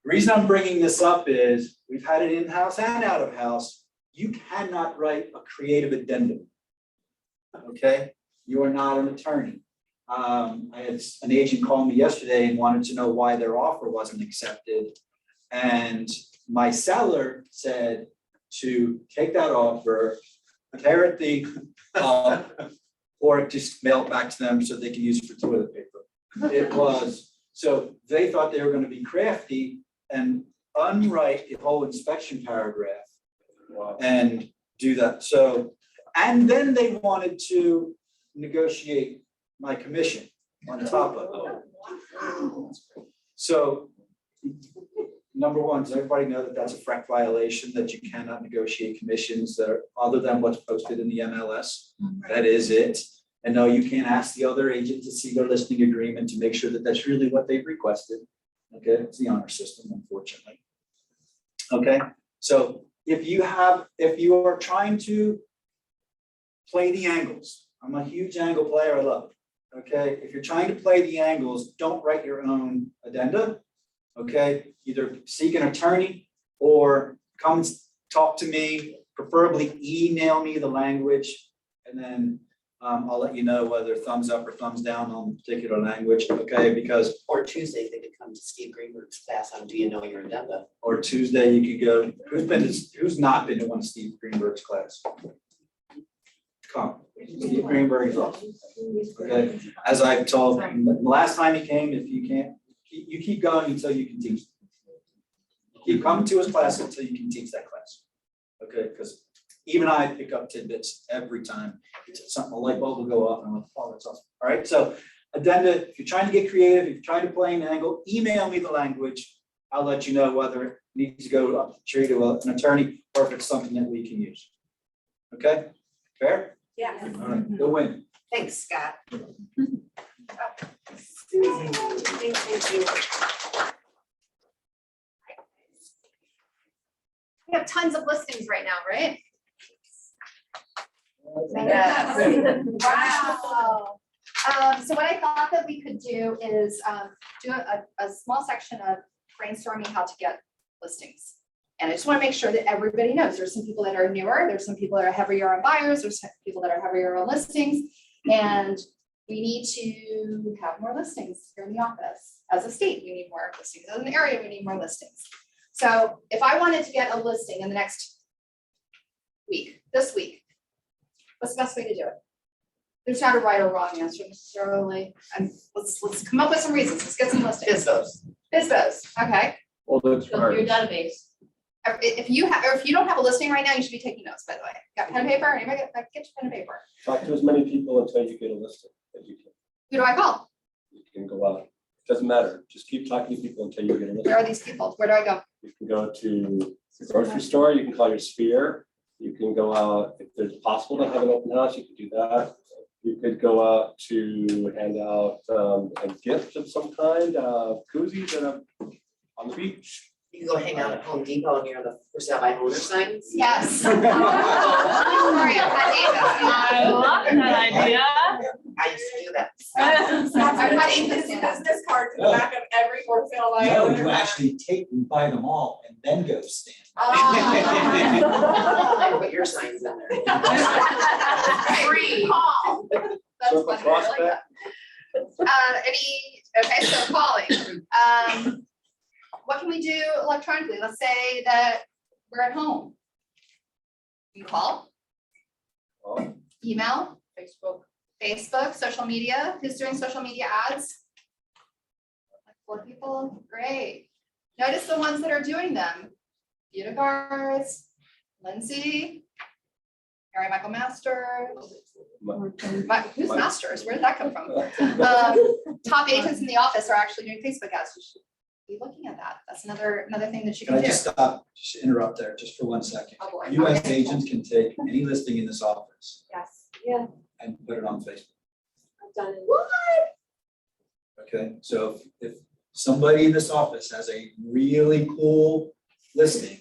The reason I'm bringing this up is we've had it in-house and out of house. You cannot write a creative addendum. Okay. You are not an attorney. I had an agent call me yesterday and wanted to know why their offer wasn't accepted. And my seller said to take that offer, tear it or just mail it back to them so they can use it for toilet paper. It was, so they thought they were going to be crafty and unwrite the whole inspection paragraph and do that. So, and then they wanted to negotiate my commission on top of it. So, number one, does everybody know that that's a FREC violation, that you cannot negotiate commissions that are other than what's posted in the MLS? That is it. And no, you can't ask the other agent to see their listing agreement to make sure that that's really what they've requested. Okay, it's the honor system, unfortunately. Okay, so if you are trying to play the angles, I'm a huge angle player, I love it. Okay, if you're trying to play the angles, don't write your own addenda. Okay, either seek an attorney or come talk to me, preferably email me the language, and then I'll let you know whether thumbs up or thumbs down on the particular language, okay, because. Or Tuesday, they could come to Steve Greenberg's class on Do You Know Your Addenda? Or Tuesday, you could go, who's not been to one of Steve Greenberg's class? Come. Steve Greenberg is awesome. Okay, as I've told, the last time he came, if you can't, you keep going until you can teach. Keep coming to his class until you can teach that class. Okay, because even I pick up tidbits every time. It's something, a light bulb will go off and I'm like, oh, that's awesome. All right, so addenda, if you're trying to get creative, if you're trying to play an angle, email me the language. I'll let you know whether it needs to go up the tree to an attorney or if it's something that we can use. Okay, fair? Yeah. All right, go win. Thanks, Scott. Thank you. We have tons of listings right now, right? Yes. Wow. So what I thought that we could do is do a small section of brainstorming how to get listings. And I just want to make sure that everybody knows, there's some people that are newer, there's some people that are heavier on buyers, there's people that are heavier on listings. And we need to have more listings here in the office. As a state, we need more listings. As an area, we need more listings. So if I wanted to get a listing in the next week, this week, what's the best way to do it? There's not a right or wrong answer necessarily. And let's come up with some reasons. Let's get some listings. FSBOs, okay. Well, that's Go through your hard. database. If you have, or if you don't have a listing right now, you should be taking notes, by the way. Got pen and paper? Anybody get your pen and paper? Talk to as many people until you get a listing as you can. Who do I call? You can go out. Doesn't matter. Just keep talking to people until you get a listing. Where are these people? Where do I go? You can go to the grocery store, you can call your sphere, you can go out, if it's possible to have an open house, you could do that. You could go out to hand out a gift of some kind, koozies on the beach. You can go hang out at Home Depot near the for sale by owner signs. Yes. Sorry, I'm I love that idea. I used to do that. I'm putting this business card to the back of every for sale by No, owner. you actually take and buy them all and then go stand. I put your signs in there. Free. That's Circle funny, I like prospect. that. Okay, so calling. What can we do electronically? Let's say that we're at home. You call, Oh, email, Facebook, social media. Who's doing social media ads? Like 4 people, great. Notice the ones that are doing them. Beautigards, Lindsay, Mary Michael Masters. Who's Masters? Where did that come from? Top agents in the office are actually doing Facebook ads. You should be looking at that. That's another thing that you Can can I do. just stop, just interrupt there, just for 1 second? Oh, boy. You as agents can take any listing in this office Yes, yeah, and put it on Facebook. I've done it. What? Okay, so if somebody in this office has a really cool listing,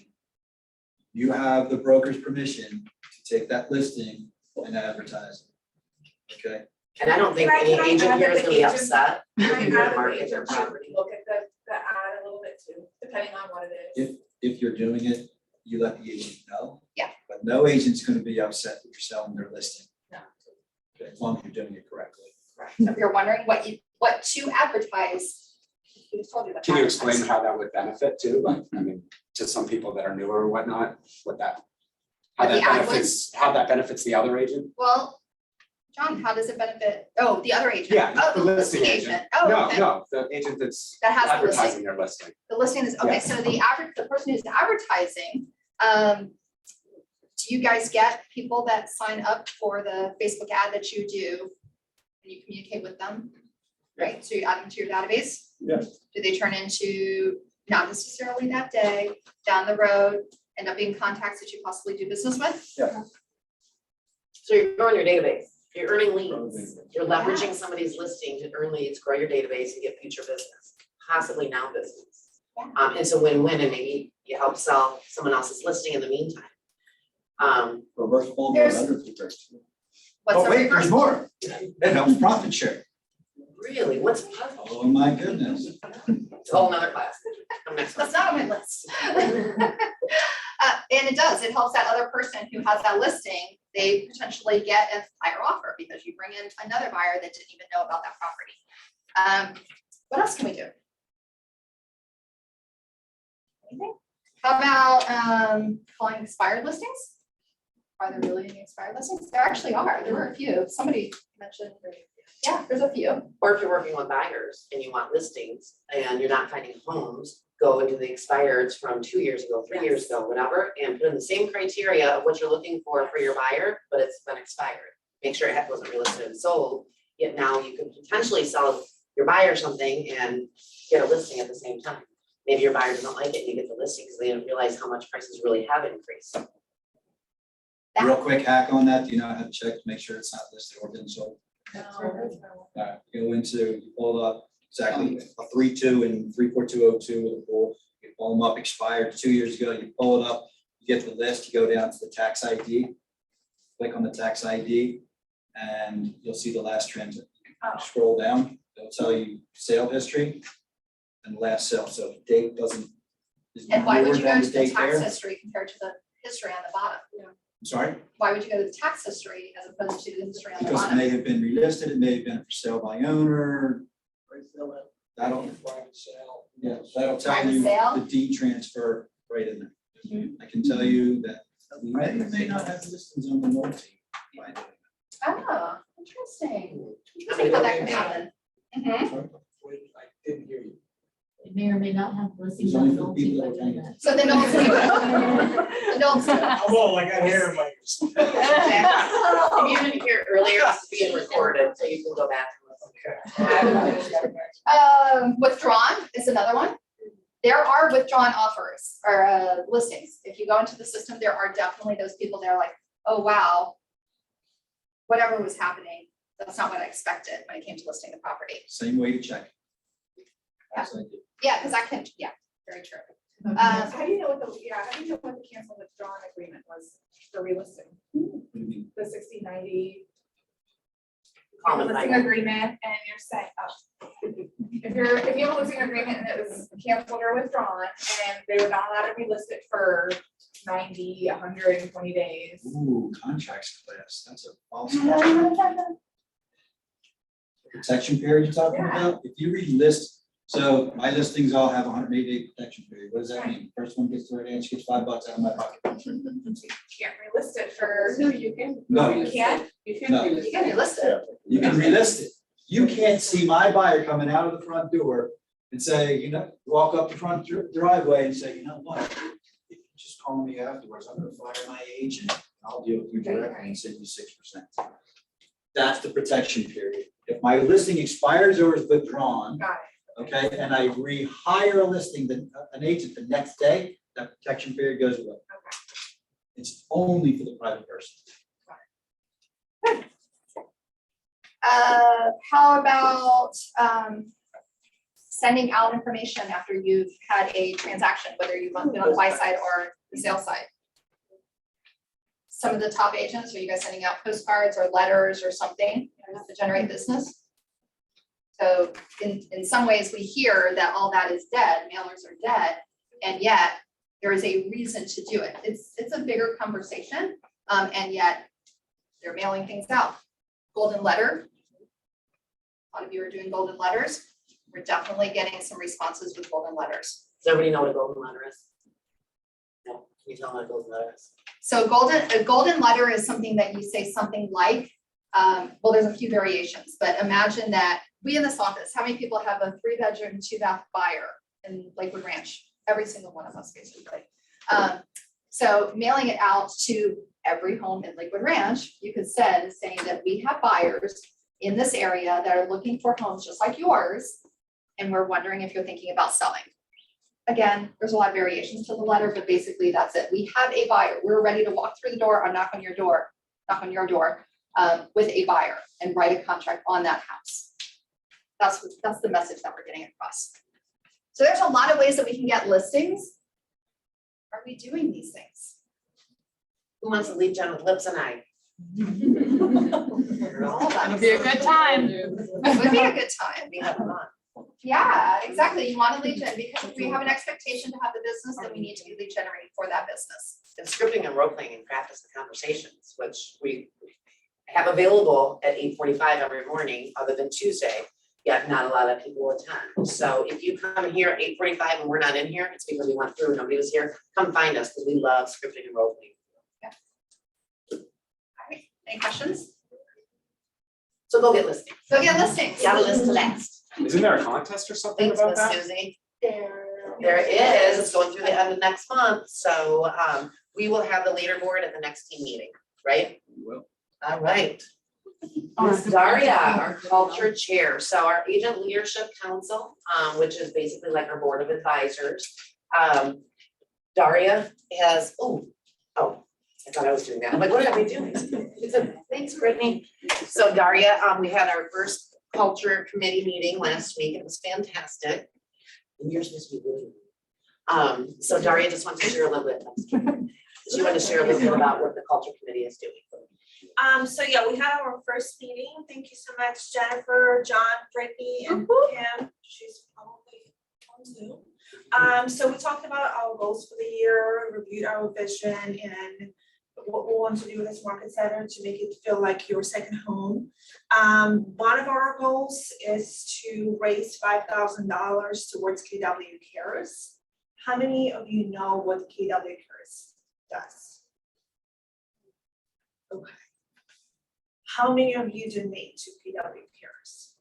you have the broker's permission to take that listing and advertise it. Okay, And I don't think Can I any agent have here is the gonna be agent- upset. Can I if you're have to the market their agent to property. look at the ad a little bit too, depending on what it is. if you're doing it, you let the agent know. Yeah. But no agent's gonna be upset that you're selling their listing. No. Okay, as long as you're doing it correctly. So if you're wondering what to advertise, we just told you what to Can you advertise. explain how that would benefit too? Like, I mean, to some people that are newer or whatnot, what that. How What the that ad benefits, how that benefits the other agent? Well, John, how does it benefit? Oh, the other agent. Yeah, Oh, the listing agent. Oh, No, okay. no, the agent that's That has the listing. advertising their listing. The listing is, okay, Yeah. so the person who's advertising, do you guys get people that sign up for the Facebook ad that you do? And you communicate with them, right? So you add them to your database? Yes. Do they turn into, not necessarily that day, down the road, end up being contacts that you possibly do business with? So you're growing your database, you're earning leads, you're leveraging somebody's listing to earn leads, grow your database and get future business, possibly now business. Yeah. It's a win-win and maybe you help sell someone else's listing in the meantime. reverse full There's- under figures. What's Oh, the wait, there's reverse? more. That helps profit share. Really, what's, Oh, my goodness. it's a whole nother class. Next one. That's not on my list. And it does, it helps that other person who has that listing, they potentially get a higher offer because you bring in another buyer that didn't even know about that property. What else can we do? Anything? How about calling expired listings? Are there really any expired listings? There actually are. There were a few. Somebody mentioned, yeah, there's a few. Or if you're working with buyers and you want listings and you're not finding homes, go into the expireds from 2 years ago, 3 years ago, whatever, and put in the same criteria of what you're looking for your buyer, but it's been expired. Make sure it wasn't relisted and sold, yet now you could potentially sell your buyer something and get a listing at the same time. Maybe your buyer doesn't like it, and you get the listing because they didn't realize how much prices really have increased. Real quick hack on that, do you know how to check to make sure it's not listed or been sold? Alright, go into, you pull up exactly a 3.2 and 34202 with a pool. You pull them up expired 2 years ago, you pull it up, you get the list, you go down to the tax ID. Click on the tax ID and you'll see the last transit. Scroll down, it'll tell you sale history and last sale, so if the date doesn't. is And why would newer you than go to the date tax there. history compared to the history on the bottom? I'm sorry, Why would you go to the tax history as opposed to the history on the because it bottom? may have been relisted, it may have been for sale by owner. That'll, yeah, that'll tell Private you sale? the deed transfer right in there. I can tell you that we may or may not have listings on the multi by doing Oh, interesting. Interesting how that could happen. Mhm. that. I didn't hear you. It may or may not have blessings It's only on for multi, people but that then can- that. So then adults do. Well, I got hair in my ears. If you didn't hear it earlier, it's being recorded, so you can go back and listen. Withdrawn is another one. There are withdrawn offers or listings. If you go into the system, there are definitely those people that are like, oh, wow. Whatever was happening, that's not what I expected when it came to listing the property. Same way to check. That's like it. Yeah, because I can, yeah, very true. How do you know what the cancel withdrawn agreement was for relisting? What do you mean? The 60/90 Common listing language. agreement, and you're saying, if you have a listing agreement and it was canceled or withdrawn, and they were not allowed to relist it for 90, 120 days. Ooh, contracts class, that's a false. Protection period you're talking Yeah. about, if you relist, so my listings all have a 180-day protection period, what does that mean? First one gets the right answer, gets $5 out of my pocket. You can't relist it for. No, you can. No. You can't? No. You can relist it. You can relist it. You can't see my buyer coming out of the front door and say, you know, walk up the front driveway and say, you know what? If you just call me afterwards, I'm gonna fire my agent, and I'll deal with you directly and save you 6%. That's the protection period. If my listing expires or is withdrawn, Got okay, and I rehire a listing, an agent the next day, that protection period goes away. It's only for the private person. How about sending out information after you've had a transaction, whether you've been on the buy side or the sale side? Some of the top agents, are you guys sending out postcards or letters or something to generate business? So in some ways, we hear that all that is dead, mailers are dead, and yet there is a reason to do it. It's a bigger conversation, and yet they're mailing things out. Golden letter. A lot of you are doing golden letters. We're definitely getting some responses with golden letters. Does everybody know what a golden letter is? No, can you tell them what a golden letter is? So a golden letter is something that you say something like, well, there's a few variations, but imagine that we in this office, how many people have a 3-bedroom, 2-bath buyer in Lakewood Ranch? Every single one of us, basically. So mailing it out to every home in Lakewood Ranch, you could send saying that we have buyers in this area that are looking for homes just like yours, and we're wondering if you're thinking about selling. Again, there's a lot of variations to the letter, but basically that's it. We have a buyer. We're ready to walk through the door or knock on your door with a buyer and write a contract on that house. That's the message that we're getting across. So there's a lot of ways that we can get listings. Are we doing these things? Who wants to lead Jen with lips and I? We're all about It'll it. be a good time. It would be a good time. We have fun. Yeah, exactly. You want to lead gen because if we have an expectation to have the business, then we need to be lead generating for that business. And scripting and role playing and practice the conversations, which we have available at 8:45 every morning, other than Tuesday. Yet not a lot of people attend. So if you come here at 8:45 and we're not in here, it's because we went through, nobody was here. Come find us because we love scripting and role playing. Any questions? So go get listings. Go get listings. Gotta list to last. Isn't there a contest or something Thanks, about Miss that? Susie. There is, it's going through the end of next month, so we will have the leaderboard at the next team meeting, right? Will. All right. Miss Daria, our culture chair, so our agent leadership council, which is basically like our board of advisors. Daria has, oh, I thought I was doing that, I'm like, what am I doing? Thanks, Brittany. So Daria, we had our first culture committee meeting last week, it was fantastic. And you're supposed to be really. So Daria just wants to share a little bit. She wanted to share a little bit about what the culture committee is doing. So yeah, we had our first meeting. Thank you so much, Jennifer, John, Brittany, and Kim. She's probably on Zoom. So we talked about our goals for the year, reviewed our vision and what we want to do with this market center to make it feel like your second home. One of our goals is to raise $5,000 towards KW Cares. How many of you know what KW Cares does? Okay. How many of you donate to KW Cares?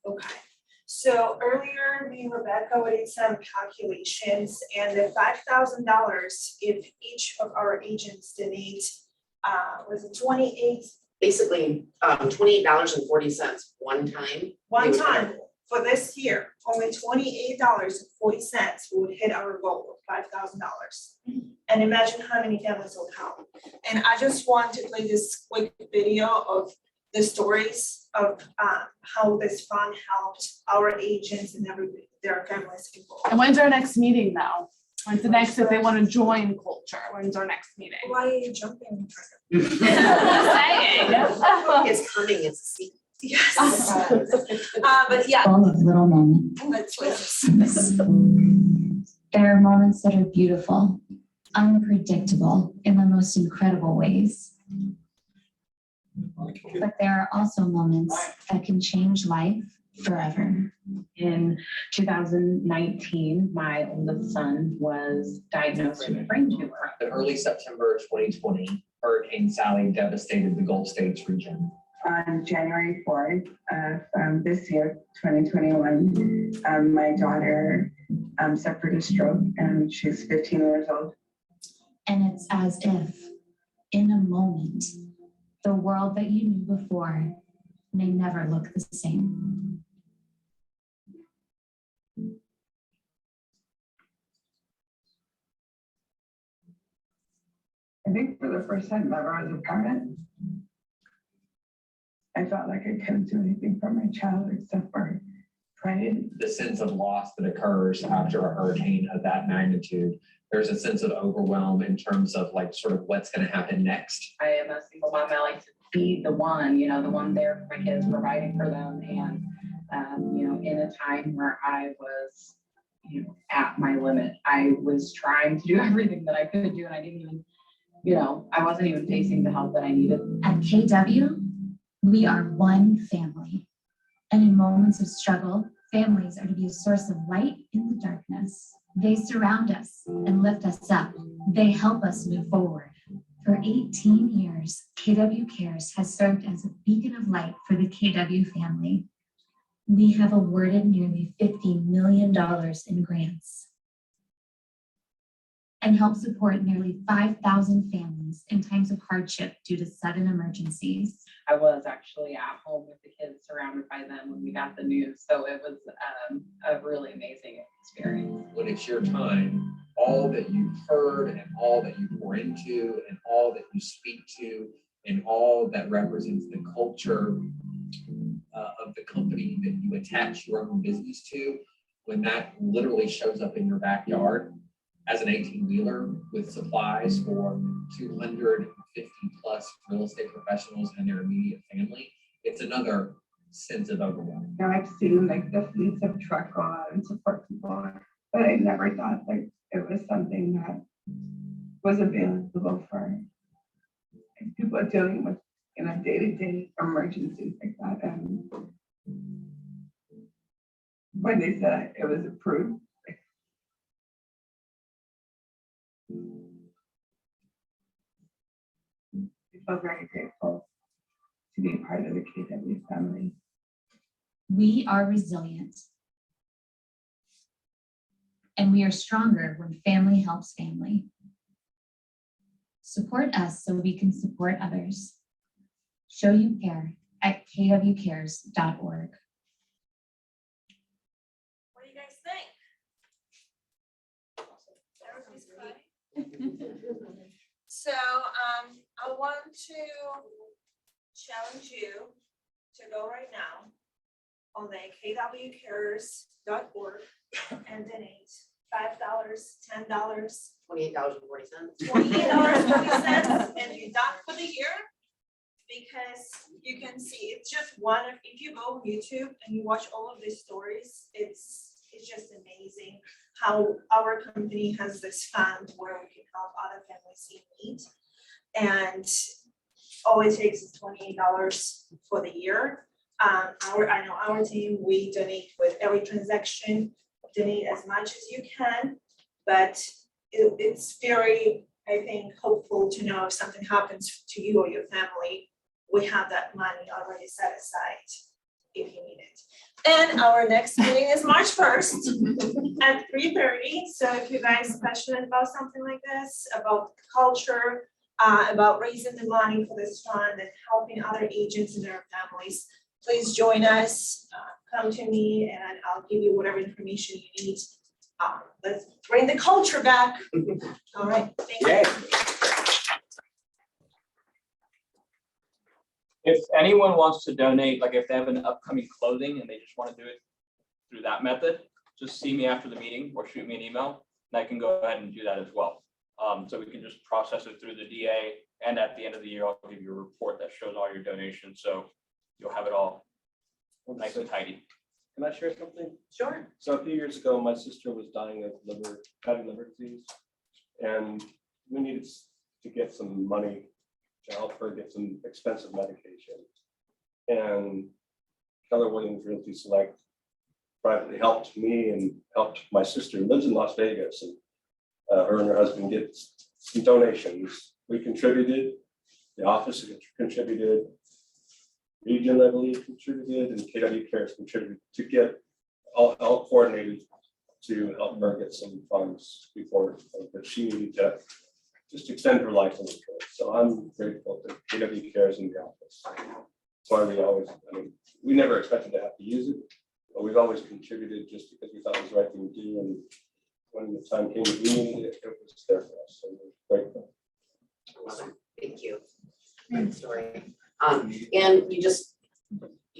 Okay. So earlier, me and Rebecca did some calculations, and the $5,000, if each of our agents donate, was it 28? Basically, $28.40 one time. One time for this year, only $28.40 would hit our goal of $5,000. And imagine how many families will help. And I just want to play this quick video of the stories of how this fund helped our agents and their families involved. And when's our next meeting now? When's the next, if they want to join culture, when's our next meeting? Why are you jumping? It's coming, it's a secret. Yes. But yeah. Full of little moments. There are moments that are beautiful, unpredictable in the most incredible ways. But there are also moments that can change life forever. In 2019, my oldest son was diagnosed with a brain tumor. In early September 2020, Hurricane Sally devastated the Gulf States region. On January 4th of this year, 2021, my daughter suffered a stroke and she's 15 years old. And it's as if, in a moment, the world that you knew before may never look the same. I think for the first time ever as a parent, I felt like I couldn't do anything for my child except for pray. The sense of loss that occurs after a hurricane of that magnitude, there's a sense of overwhelm in terms of like sort of what's going to happen next. I am a single mom. I like to be the one there for my kids, providing for them. And, in a time where I was, at my limit, I was trying to do everything that I could do. And I didn't even, I wasn't even facing the help that I needed. At KW, we are one family. And in moments of struggle, families are to be a source of light in the darkness. They surround us and lift us up. They help us move forward. For 18 years, KW Cares has served as a beacon of light for the KW family. We have awarded nearly $50 million in grants and helped support nearly 5,000 families in times of hardship due to sudden emergencies. I was actually at home with the kids, surrounded by them when we got the news. So it was a really amazing experience. When it's your time, all that you've heard and all that you pour into and all that you speak to and all that represents the culture of the company that you attach your own business to, when that literally shows up in your backyard as an 18-wheeler with supplies for 250 plus real estate professionals and their immediate family, it's another sense of overwhelm. I've seen like the fleets of truck go out and support people, but I never thought like it was something that was available for people dealing with day-to-day emergencies like that. And when they said it was approved, feel very grateful to be part of the KW family. We are resilient. And we are stronger when family helps family. Support us so we can support others. Show you care at kwcares.org. What do you guys think? Everybody's crying. So, I want to challenge you to go right now on the kwcares.org and donate $5, $10, $28.40. $28.40, and you're done for the year. Because you can see, it's just one of, if you go on YouTube and you watch all of these stories, it's just amazing how our company has this fund where we can help other families in need. And all it takes is $28 for the year. I know our team, we donate with every transaction, donate as much as you can, but it's very, I think, hopeful to know if something happens to you or your family, we have that money already set aside if you need it. And our next meeting is March 1st at 3:30. So if you guys are passionate about something like this, about culture, about raising the money for this fund and helping other agents and their families, please join us. Come to me and I'll give you whatever information you need. Let's bring the culture back. All right, thank you. Yay. If anyone wants to donate, like if they have an upcoming clothing and they just want to do it through that method, just see me after the meeting or shoot me an email and I can go ahead and do that as well. So we can just process it through the DA, and at the end of the year, I'll give you a report that shows all your donations. So you'll have it all nice and tidy. Can I share something? Sure. So a few years ago, my sister was dying of fatty liver disease. And we needed to get some money to help her get some expensive medication. And Keller Williams Realty Select privately helped me and helped my sister who lives in Las Vegas. And her and her husband get some donations. We contributed, the office contributed, Region, I believe, contributed, and KW Cares contributed to get all coordinated to help her get some funds before that she needed to just extend her life a little bit. So I'm grateful to KW Cares in the office. That's why we always, we never expected to have to use it, but we've always contributed just because we thought it was the right thing to do. And when the time came that we needed it, it was there for us. So we're grateful. Thank you. Great story. And you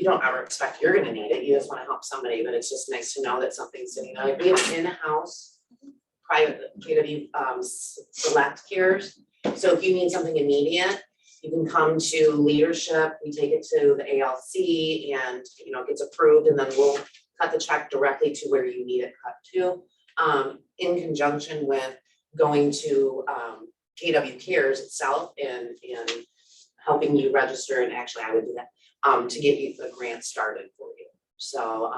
don't ever expect you're gonna need it. You just wanna help somebody, but it's just nice to know that something's sitting there. Like we have in-house private KW Select Cares. So if you need something immediate, you can come to leadership. We take it to the ALC and it gets approved, and then we'll cut the check directly to where you need it cut to. In conjunction with going to KW Cares itself and helping you register, and actually I would do that to get you the grant started for you. So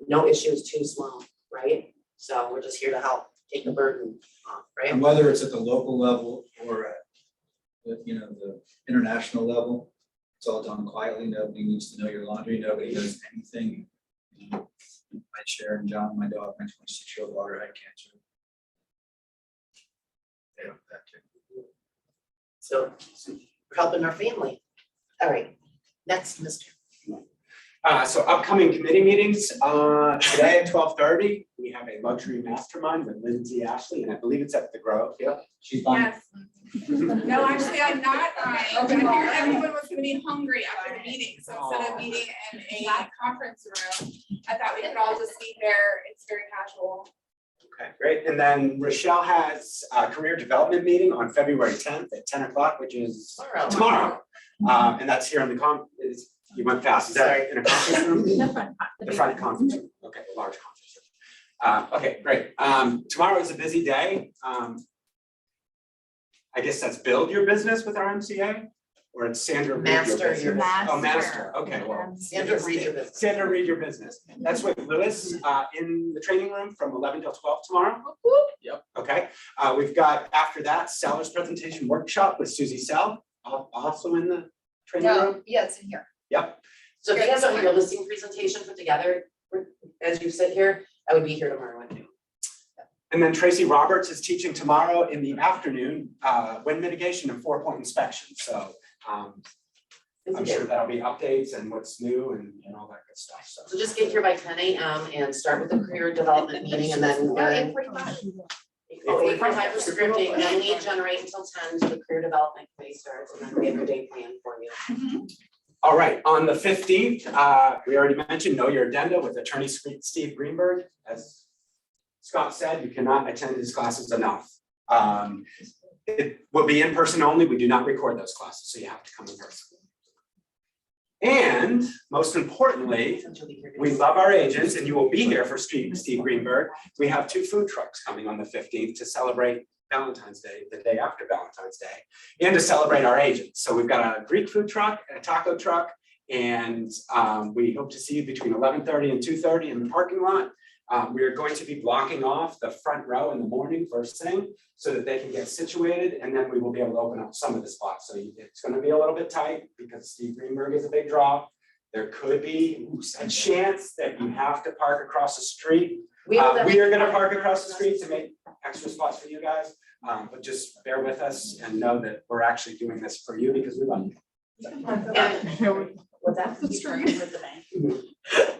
no issue is too small, right? So we're just here to help take the burden off, right? And whether it's at the local level or at the international level, it's all done quietly. Nobody needs to know your laundry. Nobody does anything. My Sharon, John, my dog, my 26-year-old daughter had cancer. They don't have to. So we're helping our family. All right, next, Mr. So upcoming committee meetings, today at 12:30, we have a luxury mastermind with Lindsay Ashley, and I believe it's at the Grove. Yeah, she's fine. Yes. No, actually, I'm not. I figured everyone was gonna be hungry after the meeting, so instead of meeting in a conference room, I thought we could all just meet there. It's very casual. Okay, great. And then Rochelle has a career development meeting on February 10th at 10 o'clock, which is tomorrow. And that's here in the you went fast. Is that in a conference room? The front conference room. Okay, a large conference room. Okay, great. Tomorrow is a busy day. I guess that's build your business with our MCA, or it's Sandra read Master your business. business. Oh, master. Okay, well. Sandra, read your business. Sandra, read your business. That's with Lewis in the training room from 11 till 12 tomorrow. Yep. Okay. We've got after that Seller's presentation workshop with Susie Sell also in the training room? No, yeah, it's in here. Yep. So if you guys don't have your listing presentation put together, as you sit here, I would be here tomorrow at noon. And then Tracy Roberts is teaching tomorrow in the afternoon, wind mitigation and 4-point inspection. So I'm sure that'll be updates and what's new and all that good stuff. So just get here by 10 a.m. and start with the career development meeting and then. 8:45. 8:45 for scripting, then lead generate until 10 to the career development committee starts, and then we have your day plan for you. All right, on the 15th, we already mentioned know your addenda with attorney Steve Greenberg. As Scott said, you cannot attend his classes enough. It will be in person only. We do not record those classes, so you have to come in person. And most importantly, we love our agents, and you will be here for Steve Greenberg. We have 2 food trucks coming on the 15th to celebrate Valentine's Day, the day after Valentine's Day, and to celebrate our agents. So we've got a Greek food truck, a taco truck, and we hope to see you between 11:30 and 2:30 in the parking lot. We are going to be blocking off the front row in the morning first thing so that they can get situated, and then we will be able to open up some of the spots. So it's going to be a little bit tight because Steve Greenberg is a big draw. There could be a chance that you have to park across the street. We are going to park across the street to make extra spots for you guys, but just bear with us and know that we're actually doing this for you because we love you. What's that?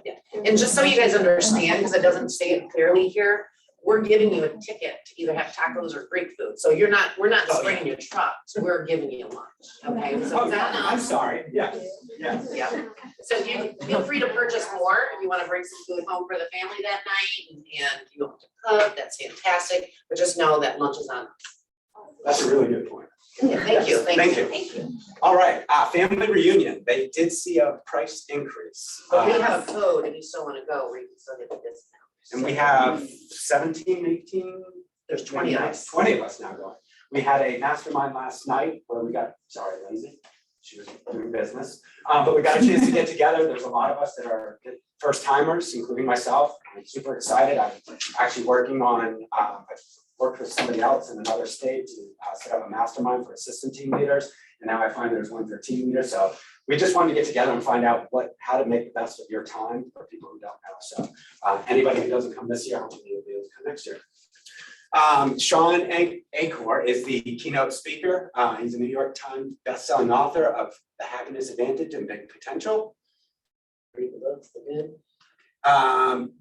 Yeah, and just so you guys understand, because it doesn't say it clearly here, we're giving you a ticket to either have tacos or Greek food. So we're not spraying your trucks, we're giving you lunch, okay? So Oh, it's on I'm us. sorry, yeah. Yeah, so you feel free to purchase more if you want to bring some food home for the family that night and you want to cook, that's fantastic, but just know that lunch is on us. That's a really good point. Yeah, thank you, Thank you. thank you. All right, family reunion, they did see a price increase. But we have a code if you still want to go, where you can still get the discount. And we have 17, 18. There's 20 of us. 20 of us now going. We had a mastermind last night where we got, sorry, Lindsay, she was doing business. But we got a chance to get together. There's a lot of us that are first timers, including myself. I'm super excited. I'm actually working on, I worked with somebody else in another state to set up a mastermind for assistant team leaders. And now I find there's one for team leaders. So we just wanted to get together and find out how to make the best of your time for people who don't know. So anybody who doesn't come this year, hopefully you'll be able to come next year. Sean Acor is the keynote speaker. He's a New York Times bestselling author of The Happiness Advantage and Big Potential. Read the books, they're good.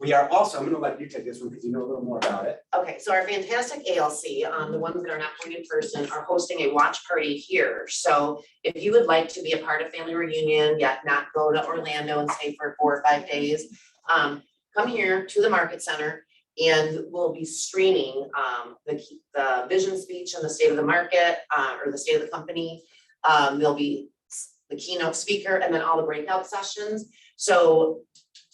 We are also, I'm going to let you take this one because you know a little more about it. Okay, so our fantastic ALC, the ones that are not going in person, are hosting a watch party here. So if you would like to be a part of family reunion, yet not go to Orlando and stay for 4 or 5 days, come here to the Market Center and we'll be streaming the vision speech and the state of the market or the state of the company. There'll be the keynote speaker and then all the breakout sessions. So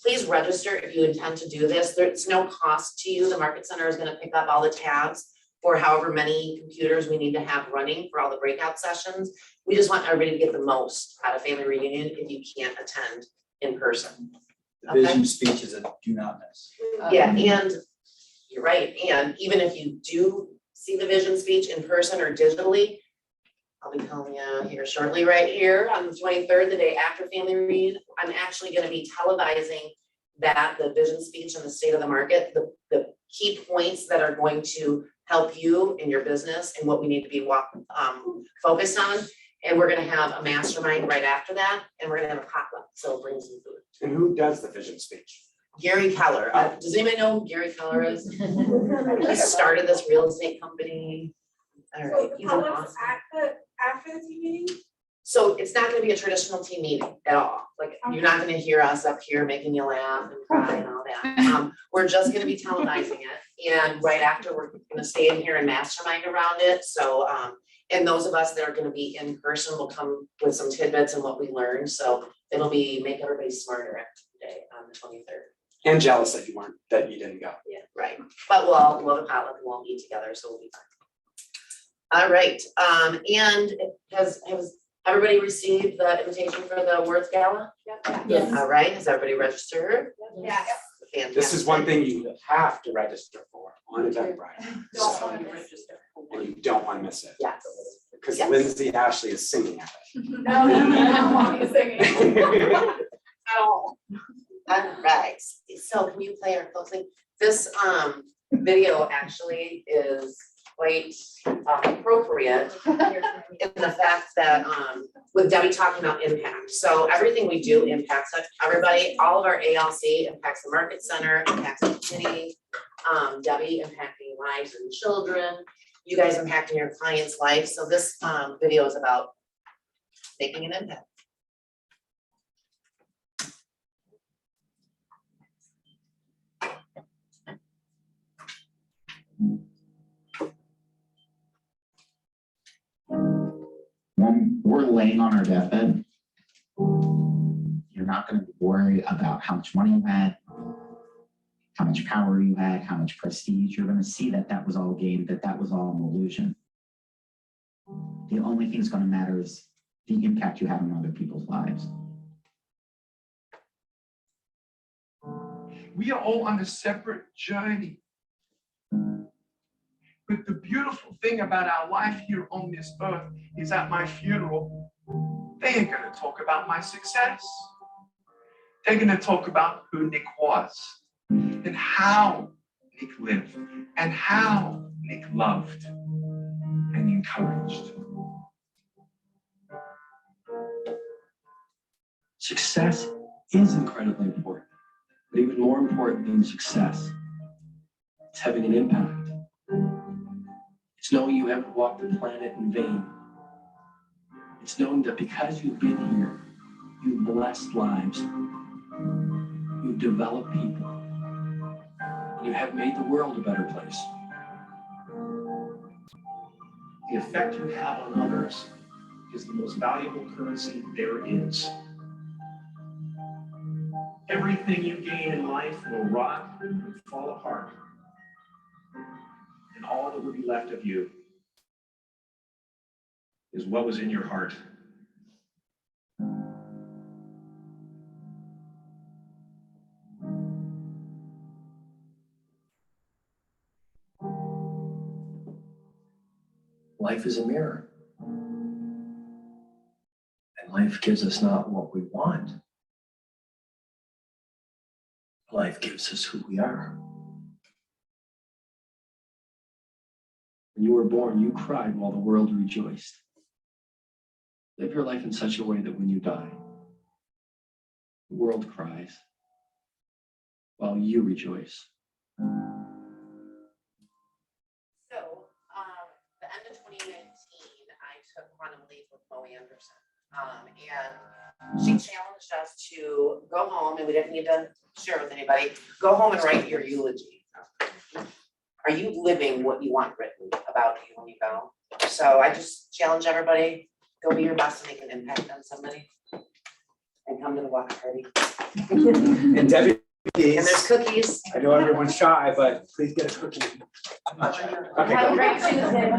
please register if you intend to do this. There's no cost to you. The Market Center is going to pick up all the tabs for however many computers we need to have running for all the breakout sessions. We just want everybody to get the most out of family reunion if you can't attend in person. The vision speech is a do not miss. Yeah, and you're right. And even if you do see the vision speech in person or digitally, I'll be telling you here shortly, right here on the 23rd, the day after family reunion, I'm actually going to be televising the vision speech and the state of the market, the key points that are going to help you in your business and what we need to be focused on. And we're going to have a mastermind right after that, and we're going to have a potluck, so bring some food. And who does the vision speech? Gary Keller. Does anybody know who Gary Keller is? He started this real estate company. All right, he's an awesome. After the team meeting? So it's not gonna be a traditional team meeting at all. Like, you're not gonna hear us up here making you laugh and cry and all that. We're just gonna be televising it. And right after, we're gonna stay in here and mastermind around it. So, and those of us that are gonna be in person will come with some tidbits and what we learned. So it'll make everybody smarter after the day on the 23rd. And jealous that you didn't go. Yeah, right. But we'll have a potluck and we'll eat together, so we'll be fine. All right, and has everybody received the invitation for the Worth Gala? Yes. All right, has everybody registered? Yeah. Fantastic. This is one thing you have to register for on Eventbrite. Don't want to And you don't want to miss it. Yes. because Yes. Lindsay Ashley is singing at No, I don't want you singing it. at all. All right, so can you play our closing? This video actually is quite appropriate in the fact that with Debbie talking about impact. So everything we do impacts everybody, all of our ALC impacts the market center, impacts the community. Debbie impacting lives and children, you guys impacting your clients' life. So this video is about making an impact. When we're laying on our deathbed, you're not gonna worry about how much money you had, how much power you had, how much prestige. You're gonna see that that was all game, that that was all an illusion. The only thing that's gonna matter is the impact you have on other people's lives. We are all on a separate journey. But the beautiful thing about our life here on this earth is at my funeral, they ain't gonna talk about my success. They're gonna talk about who Nick was and how Nick lived and how Nick loved and encouraged. Success is incredibly important, but even more important than success, it's having an impact. It's knowing you haven't walked the planet in vain. It's knowing that because you've been here, you've blessed lives, you've developed people, you have made the world a better place. The effect you have on others is the most valuable currency there is. Everything you gain in life will rot and fall apart. And all that will be left of you is what was in your heart. Life is a mirror. And life gives us not what we want. Life gives us who we are. When you were born, you cried while the world rejoiced. Live your life in such a way that when you die, the world cries while you rejoice. So, the end of 2019, I took quantum leap with Mo Anderson. And she challenged us to go home, and we didn't need to share with anybody, go home and write your eulogy. Are you living what you want written about you when you go? So I just challenge everybody, go be your best and make an impact on somebody. And come to the watch party. And Debbie, And there's cookies. I know everyone's shy, but please get a cookie. Have a great Tuesday.